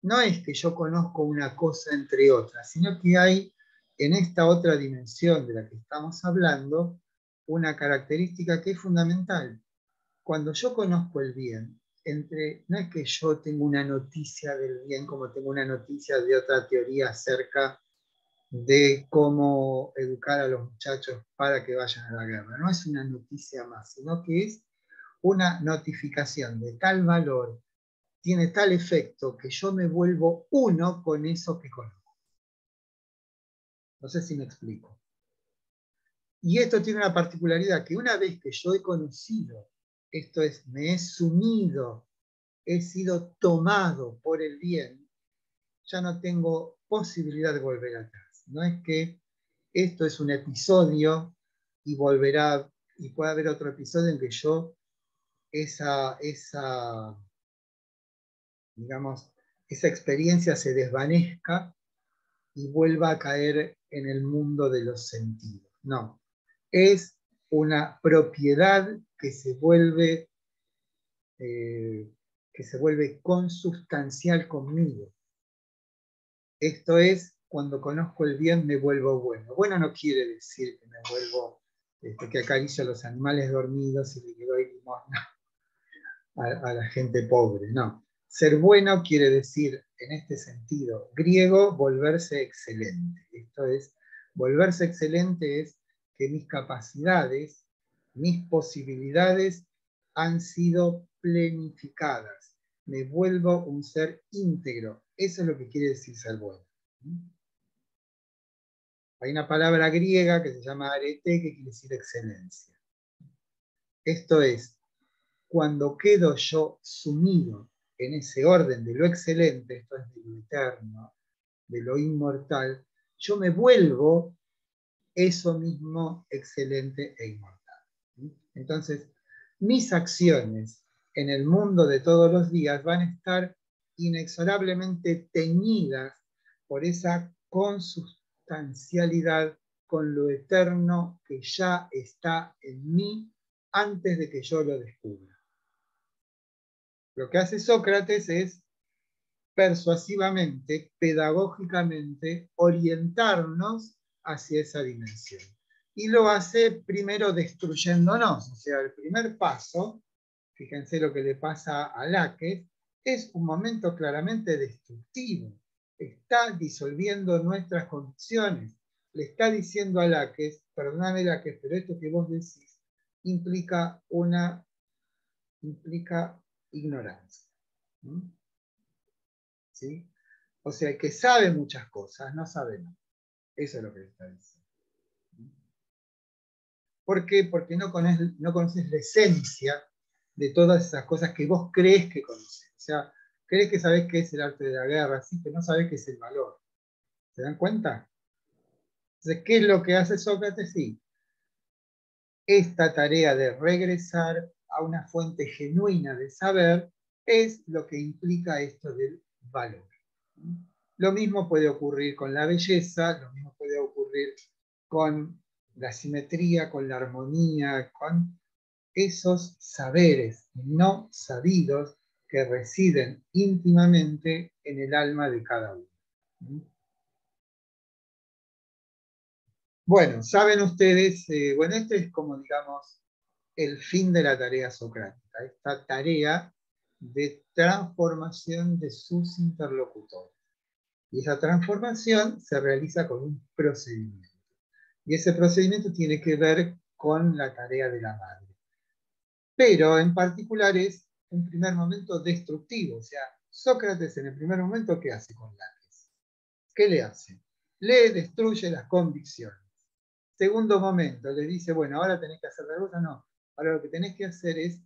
No es que yo conozco una cosa entre otras, sino que hay en esta otra dimensión de la que estamos hablando una característica que es fundamental. Cuando yo conozco el bien, no es que yo tengo una noticia del bien como tengo una noticia de otra teoría acerca de cómo educar a los muchachos para que vayan a la guerra. No es una noticia más, sino que es una notificación de tal valor, tiene tal efecto que yo me vuelvo uno con eso que conozco. No sé si me explico. Y esto tiene una particularidad, que una vez que yo he conocido, esto es, me he sumido, he sido tomado por el bien, ya no tengo posibilidad de volver atrás. No es que esto es un episodio y volverá, y puede haber otro episodio en que yo digamos, esa experiencia se desvanezca y vuelva a caer en el mundo de los sentidos. No, es una propiedad que se vuelve consubstancial conmigo. Esto es, cuando conozco el bien me vuelvo bueno. Bueno no quiere decir que me vuelvo, que acaricio a los animales dormidos y le doy limosna a la gente pobre, no. Ser bueno quiere decir, en este sentido griego, volverse excelente. Esto es, volverse excelente es que mis capacidades, mis posibilidades han sido plenificadas. Me vuelvo un ser íntegro. Eso es lo que quiere decir ser bueno. Hay una palabra griega que se llama arete, que quiere decir excelencia. Esto es, cuando quedo yo sumido en ese orden de lo excelente, esto es de lo eterno, de lo inmortal, yo me vuelvo eso mismo excelente e inmortal. Entonces, mis acciones en el mundo de todos los días van a estar inexorablemente teñidas por esa consustancialidad con lo eterno que ya está en mí antes de que yo lo descubra. Lo que hace Sócrates es persuasivamente, pedagógicamente, orientarnos hacia esa dimensión. Y lo hace primero destruyéndonos. O sea, el primer paso, fíjense lo que le pasa a Laques, es un momento claramente destructivo. Está disolviendo nuestras convicciones. Le está diciendo a Laques, perdóname Laques, pero esto que vos decís implica ignorancia. ¿Sí? O sea, el que sabe muchas cosas no sabe nada. Eso es lo que le está diciendo. ¿Por qué? Porque no conoces la esencia de todas esas cosas que vos crees que conoces. O sea, crees que sabés qué es el arte de la guerra, así que no sabés qué es el valor. ¿Se dan cuenta? Entonces, ¿qué es lo que hace Sócrates? Sí. Esta tarea de regresar a una fuente genuina de saber es lo que implica esto del valor. Lo mismo puede ocurrir con la belleza, lo mismo puede ocurrir con la simetría, con la armonía, con esos saberes no sabidos que residen íntimamente en el alma de cada uno. Bueno, saben ustedes, bueno, este es como, digamos, el fin de la tarea socrática, esta tarea de transformación de sus interlocutores. Y esa transformación se realiza con un procedimiento. Y ese procedimiento tiene que ver con la tarea de la madre. Pero en particular es un primer momento destructivo. O sea, Sócrates en el primer momento, ¿qué hace con Laques? ¿Qué le hace? Le destruye las convicciones. Segundo momento, le dice, bueno, ahora tenés que hacer la cosa. No, ahora lo que tenés que hacer es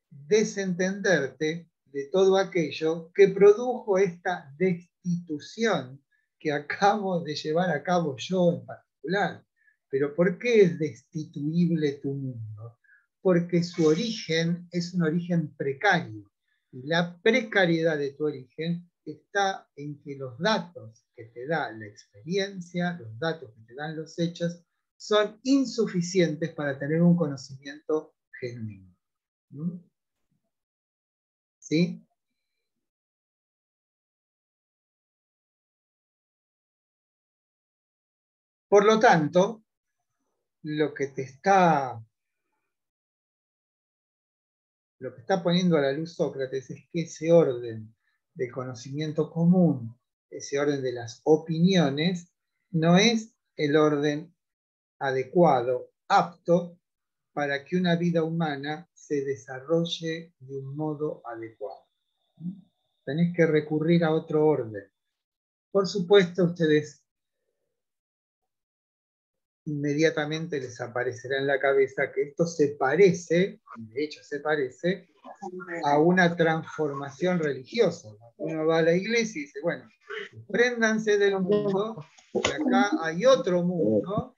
desentenderte de todo aquello que produjo esta destitución que acabo de llevar a cabo yo en particular. Pero ¿por qué es destituible tu mundo? Porque su origen es un origen precario. Y la precariedad de tu origen está en que los datos que te da la experiencia, los datos que te dan los hechos, son insuficientes para tener un conocimiento genuino. ¿Sí? Por lo tanto, lo que está poniendo a la luz Sócrates es que ese orden del conocimiento común, ese orden de las opiniones, no es el orden adecuado, apto para que una vida humana se desarrolle de un modo adecuado. Tenés que recurrir a otro orden. Por supuesto, ustedes inmediatamente les aparecerá en la cabeza que esto se parece, de hecho se parece, a una transformación religiosa. Uno va a la iglesia y dice, bueno, préndanse del mundo, que acá hay otro mundo.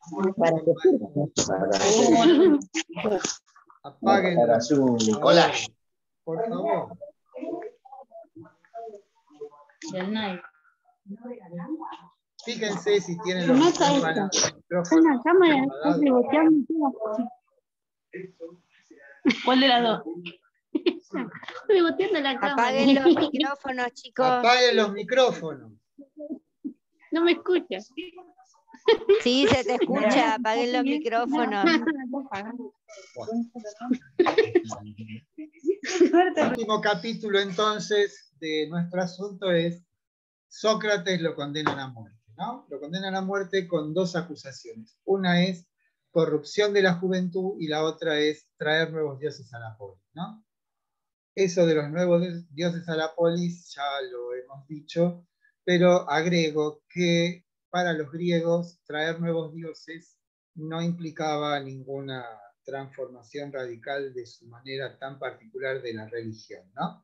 Apáguenlo. Por favor. Fíjense si tienen los micrófonos. ¿Cuál de las dos? Estoy boteando la cámara. Apaguen los micrófonos, chicos. Apaguen los micrófonos. No me escuchas. Sí, se te escucha. Apaguen los micrófonos. El último capítulo entonces de nuestro asunto es Sócrates lo condenan a muerte, ¿no? Lo condenan a muerte con dos acusaciones. Una es corrupción de la juventud y la otra es traer nuevos dioses a la polis, ¿no? Eso de los nuevos dioses a la polis ya lo hemos dicho, pero agrego que para los griegos traer nuevos dioses no implicaba ninguna transformación radical de su manera tan particular de la religión, ¿no?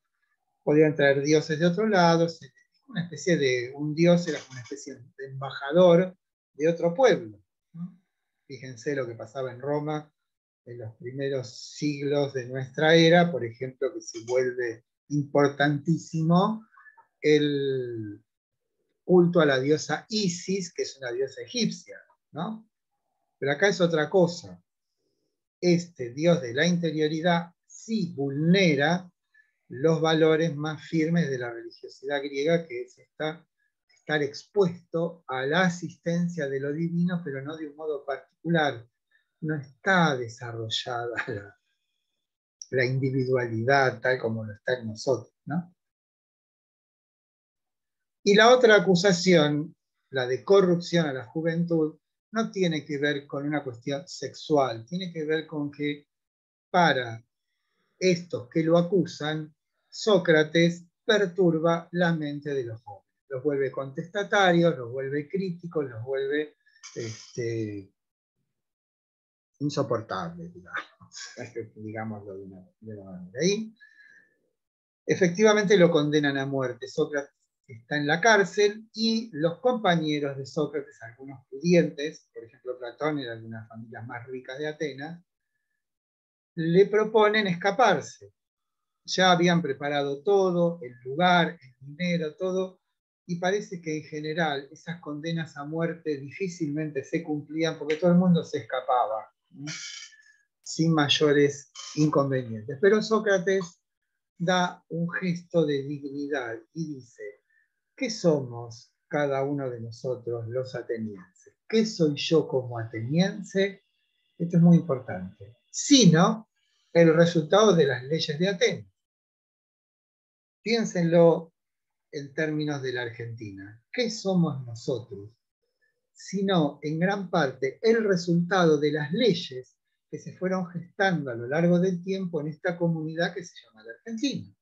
Podían traer dioses de otro lado, una especie de, un dios era una especie de embajador de otro pueblo, ¿no? Fíjense lo que pasaba en Roma en los primeros siglos de nuestra era, por ejemplo, que se vuelve importantísimo el culto a la diosa Isis, que es una diosa egipcia, ¿no? Pero acá es otra cosa. Este dios de la interioridad sí vulnera los valores más firmes de la religiosidad griega, que es estar expuesto a la asistencia de lo divino, pero no de un modo particular. No está desarrollada la individualidad tal como lo está en nosotros, ¿no? Y la otra acusación, la de corrupción a la juventud, no tiene que ver con una cuestión sexual, tiene que ver con que para estos que lo acusan, Sócrates perturba la mente de los jóvenes, los vuelve contestatarios, los vuelve críticos, los vuelve insoportables, digámoslo de una manera. Y efectivamente lo condenan a muerte. Sócrates está en la cárcel y los compañeros de Sócrates, algunos pudientes, por ejemplo Platón era de una familia más ricas de Atenas, le proponen escaparse. Ya habían preparado todo, el lugar, el dinero, todo, y parece que en general esas condenas a muerte difícilmente se cumplían porque todo el mundo se escapaba, ¿no? Sin mayores inconvenientes. Pero Sócrates da un gesto de dignidad y dice, ¿qué somos cada uno de nosotros los atenienses? ¿Qué soy yo como ateniense? Esto es muy importante. Sino el resultado de las leyes de Atenas. Piénsenlo en términos de la Argentina. ¿Qué somos nosotros? Sino, en gran parte, el resultado de las leyes que se fueron gestando a lo largo del tiempo en esta comunidad que se llama la Argentina.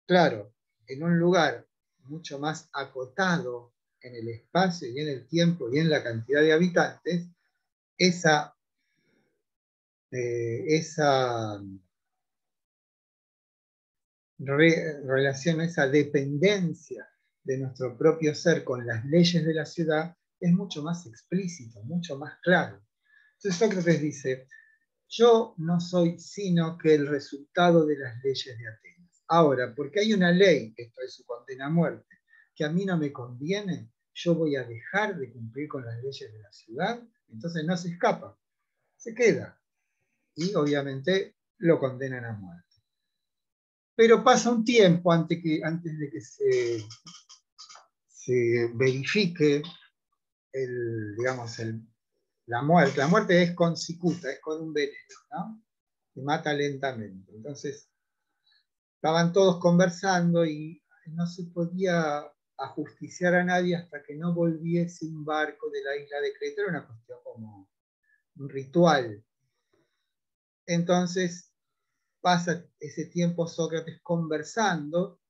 Claro, en un lugar mucho más acotado en el espacio y en el tiempo y en la cantidad de habitantes, esa relación, esa dependencia de nuestro propio ser con las leyes de la ciudad es mucho más explícito, mucho más claro. Entonces Sócrates dice, yo no soy sino que el resultado de las leyes de Atenas. Ahora, porque hay una ley, esto es su condena a muerte, que a mí no me conviene, yo voy a dejar de cumplir con las leyes de la ciudad, entonces no se escapa, se queda. Y obviamente lo condenan a muerte. Pero pasa un tiempo antes de que se verifique la muerte. La muerte es con cicuta, es con un veneno, ¿no? Que mata lentamente. Entonces, estaban todos conversando y no se podía ajusticiar a nadie hasta que no volviese un barco de la isla de Creta. Era una cuestión como un ritual. Entonces, pasa ese tiempo Sócrates conversando,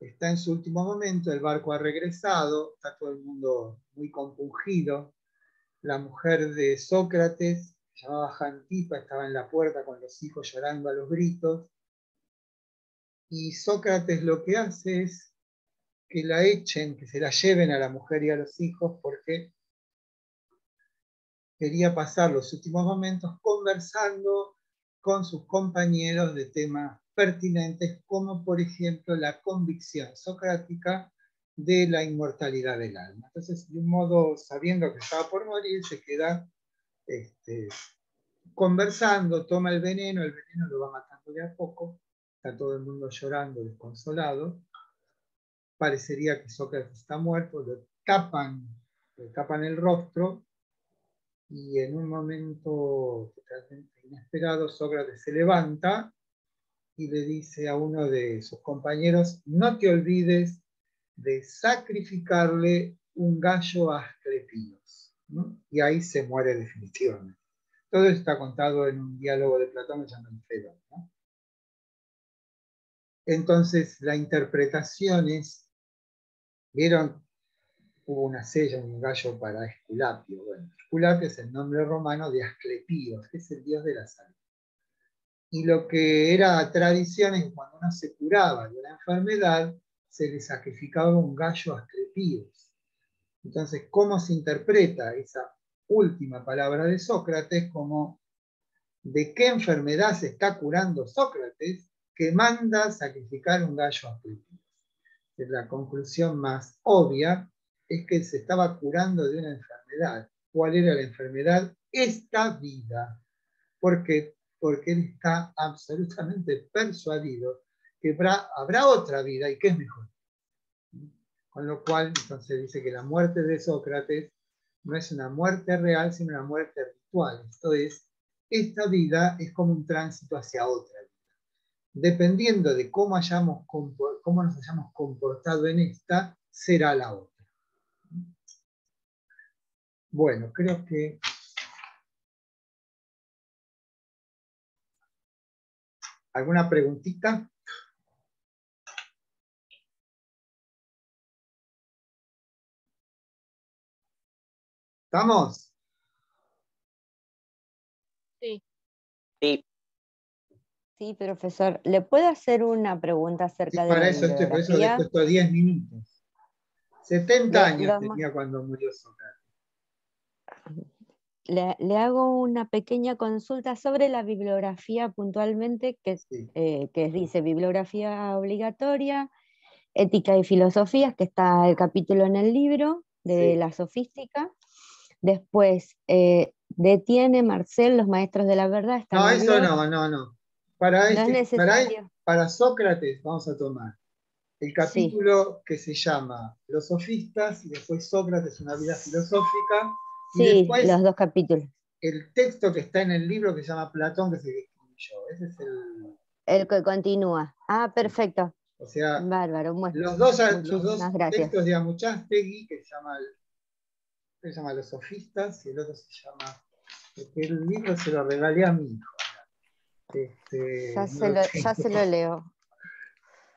está en su último momento, el barco ha regresado, está todo el mundo muy compungido. La mujer de Sócrates, se llamaba Jantipa, estaba en la puerta con los hijos llorando a los gritos. Y Sócrates lo que hace es que la echen, que se la lleven a la mujer y a los hijos, porque quería pasar los últimos momentos conversando con sus compañeros de temas pertinentes, como por ejemplo la convicción socrática de la inmortalidad del alma. Entonces, de un modo, sabiendo que estaba por morir, se queda conversando, toma el veneno lo va matando de a poco, está todo el mundo llorando, desconsolado, parecería que Sócrates está muerto, le tapan el rostro, y en un momento totalmente inesperado, Sócrates se levanta y le dice a uno de sus compañeros, no te olvides de sacrificarle un gallo a Asclepios, ¿no? Y ahí se muere definitivamente. Todo está contado en un diálogo de Platón que se llama el Fedón, ¿no? Entonces, la interpretación es, ¿vieron? Hubo una sella, un gallo para Esculapio. Bueno, Esculapio es el nombre romano de Asclepíos, que es el dios de la salud. Y lo que era tradición es que cuando uno se curaba de una enfermedad, se le sacrificaba un gallo a Asclepíos. Entonces, ¿cómo se interpreta esa última palabra de Sócrates? Como ¿de qué enfermedad se está curando Sócrates que manda sacrificar un gallo a Asclepíos? La conclusión más obvia es que se estaba curando de una enfermedad. ¿Cuál era la enfermedad? Esta vida. ¿Por qué? Porque él está absolutamente persuadido que habrá otra vida y que es mejor. Con lo cual, entonces dice que la muerte de Sócrates no es una muerte real, sino una muerte ritual. Esto es, esta vida es como un tránsito hacia otra vida. Dependiendo de cómo nos hayamos comportado en esta, será la otra. Bueno, creo que ¿alguna preguntita? ¿Estamos? Sí. Sí. Sí, profesor. ¿Le puedo hacer una pregunta acerca de la bibliografía? Por eso he puesto 10 minutos. 70 años tenía cuando murió Sócrates. Le hago una pequeña consulta sobre la bibliografía puntualmente, que dice bibliografía obligatoria, ética y filosofías, que está el capítulo en el libro de la sofística. Después, detiene Marcel, los maestros de la verdad. Está no, en el eso blog. no. Para, no es necesario. Para Sócrates vamos a tomar el capítulo que se llama Los sofistas, y después Sócrates, una vida filosófica. Sí, y después los dos capítulos. el texto que está en el libro que se llama Platón, que se yo. Ese es el que continúa. Ah, perfecto. O sea, bárbaro. Bueno, los dos muchísimas gracias. textos de Amuchastegui, que se llama Los sofistas, y el otro se llama, porque el libro se lo regalé a mi hijo. Ya se lo leo.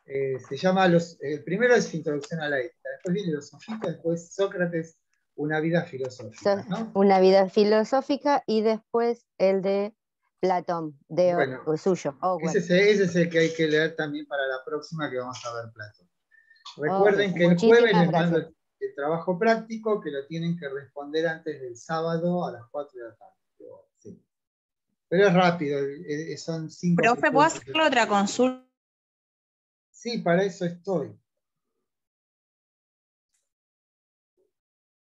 Se llama el primero es Introducción a la ética, después viene Los sofistas, después Sócrates, una vida filosófica, ¿no? Una vida filosófica, y después el de Platón, suyo. Ese es el que hay que leer también para la próxima, que vamos a ver Platón. Recuerden que el muchísimas jueves les gracias. mando el trabajo práctico, que lo tienen que responder antes del sábado a las 4 de la tarde. Sí. Pero es rápido, son 5. Profe, ¿puedo hacer otra consulta? Sí, para eso estoy.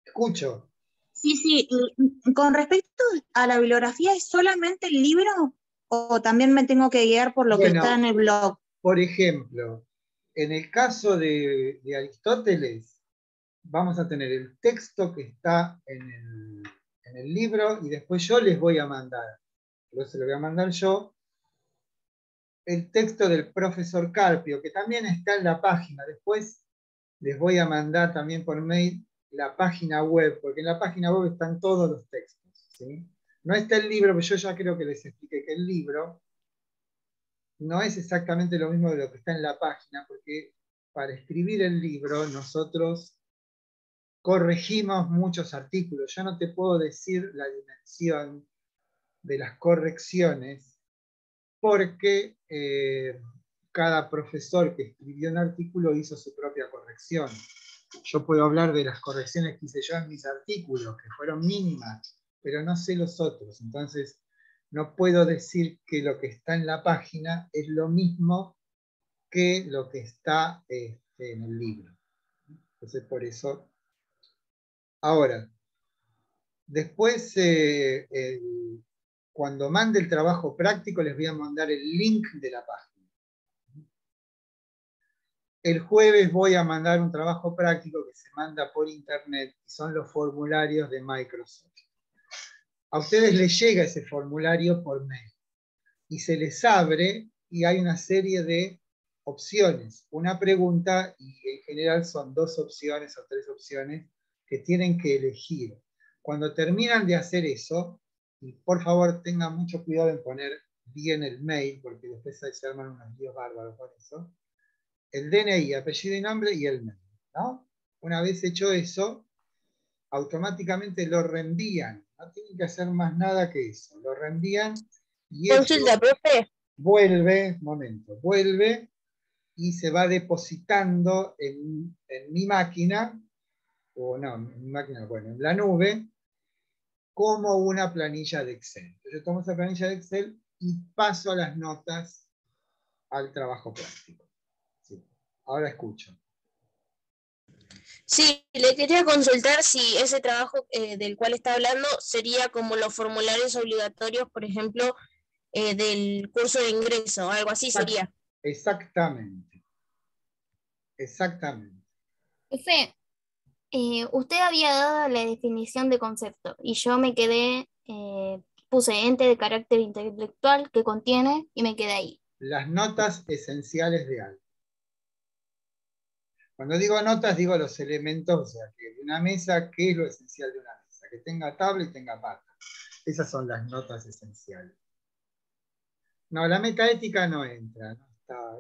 Escucho. Sí. Con respecto a la bibliografía, ¿es solamente el libro o también me tengo que guiar por lo que está en el blog? Por ejemplo, en el caso de Aristóteles, vamos a tener el texto que está en el libro, y después yo les voy a mandar, se lo voy a mandar yo, el texto del profesor Carpio, que también está en la página. Después les voy a mandar también por mail la página web, porque en la página web están todos los textos, ¿sí? No está el libro, pero yo ya creo que les expliqué que el libro no es exactamente lo mismo de lo que está en la página, porque para escribir el libro nosotros corregimos muchos artículos. Yo no te puedo decir la dimensión de las correcciones, porque cada profesor que escribió un artículo hizo su propia corrección. Yo puedo hablar de las correcciones que hice yo en mis artículos, que fueron mínimas, pero no sé los otros. Entonces, no puedo decir que lo que está en la página es lo mismo que lo que está en el libro. Entonces, por eso. Ahora, después, cuando mande el trabajo práctico, les voy a mandar el link de la página. El jueves voy a mandar un trabajo práctico que se manda por internet, y son los formularios de Microsoft. A ustedes les llega ese formulario por mail y se les abre, y hay una serie de opciones, una pregunta, y en general son 2 opciones o 3 opciones que tienen que elegir. Cuando terminan de hacer eso, y por favor tengan mucho cuidado en poner bien el mail, porque después se arman unos líos bárbaros con eso, el DNI, apellido y nombre, y el mail, ¿no? Una vez hecho eso, automáticamente lo reenvían. No tienen que hacer más nada que eso. Lo reenvían y Consulta, profe. vuelve y se va depositando en mi máquina, o no, en mi máquina, bueno, en la nube, como una planilla de Excel. Entonces yo tomo esa planilla de Excel y paso las notas al trabajo práctico. Sí. Ahora escucho. Sí, le quería consultar si ese trabajo del cual está hablando sería como los formularios obligatorios, por ejemplo, del curso de ingreso, algo así sería. Exactamente. Profe, usted había dado la definición de concepto y yo me quedé, puse ente de carácter intelectual que contiene y me quedé ahí. Las notas esenciales de algo. Cuando digo notas, digo los elementos, o sea, que de una mesa, ¿qué es lo esencial de una mesa? Que tenga tabla y tenga pata. Esas son las notas esenciales. No, la metaética no entra. No está,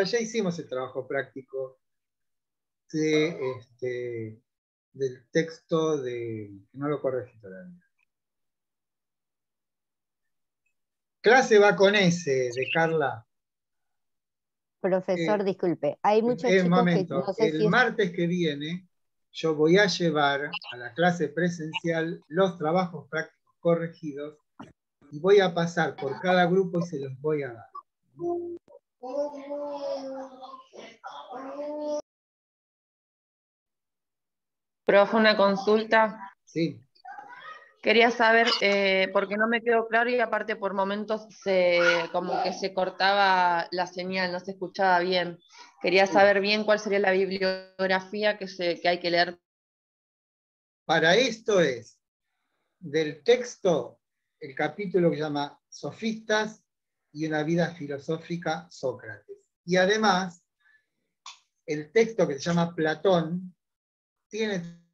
ya hicimos el trabajo práctico del texto que no lo corregí todavía. Clase va con S, de Carla. Profesor, disculpe, hay muchos chicos momento, que no sé el martes que viene yo voy a llevar a la clase presencial los trabajos prácticos corregidos y voy a pasar por cada grupo y se los voy a dar. Profe, una consulta. Sí. Quería saber, porque no me quedó claro y aparte por momentos como que se cortaba la señal, no se escuchaba bien. Quería saber bien cuál sería la bibliografía que hay que leer. Para esto del texto, el capítulo que se llama Sofistas y una vida filosófica Sócrates. Y además, el texto que se llama Platón tiene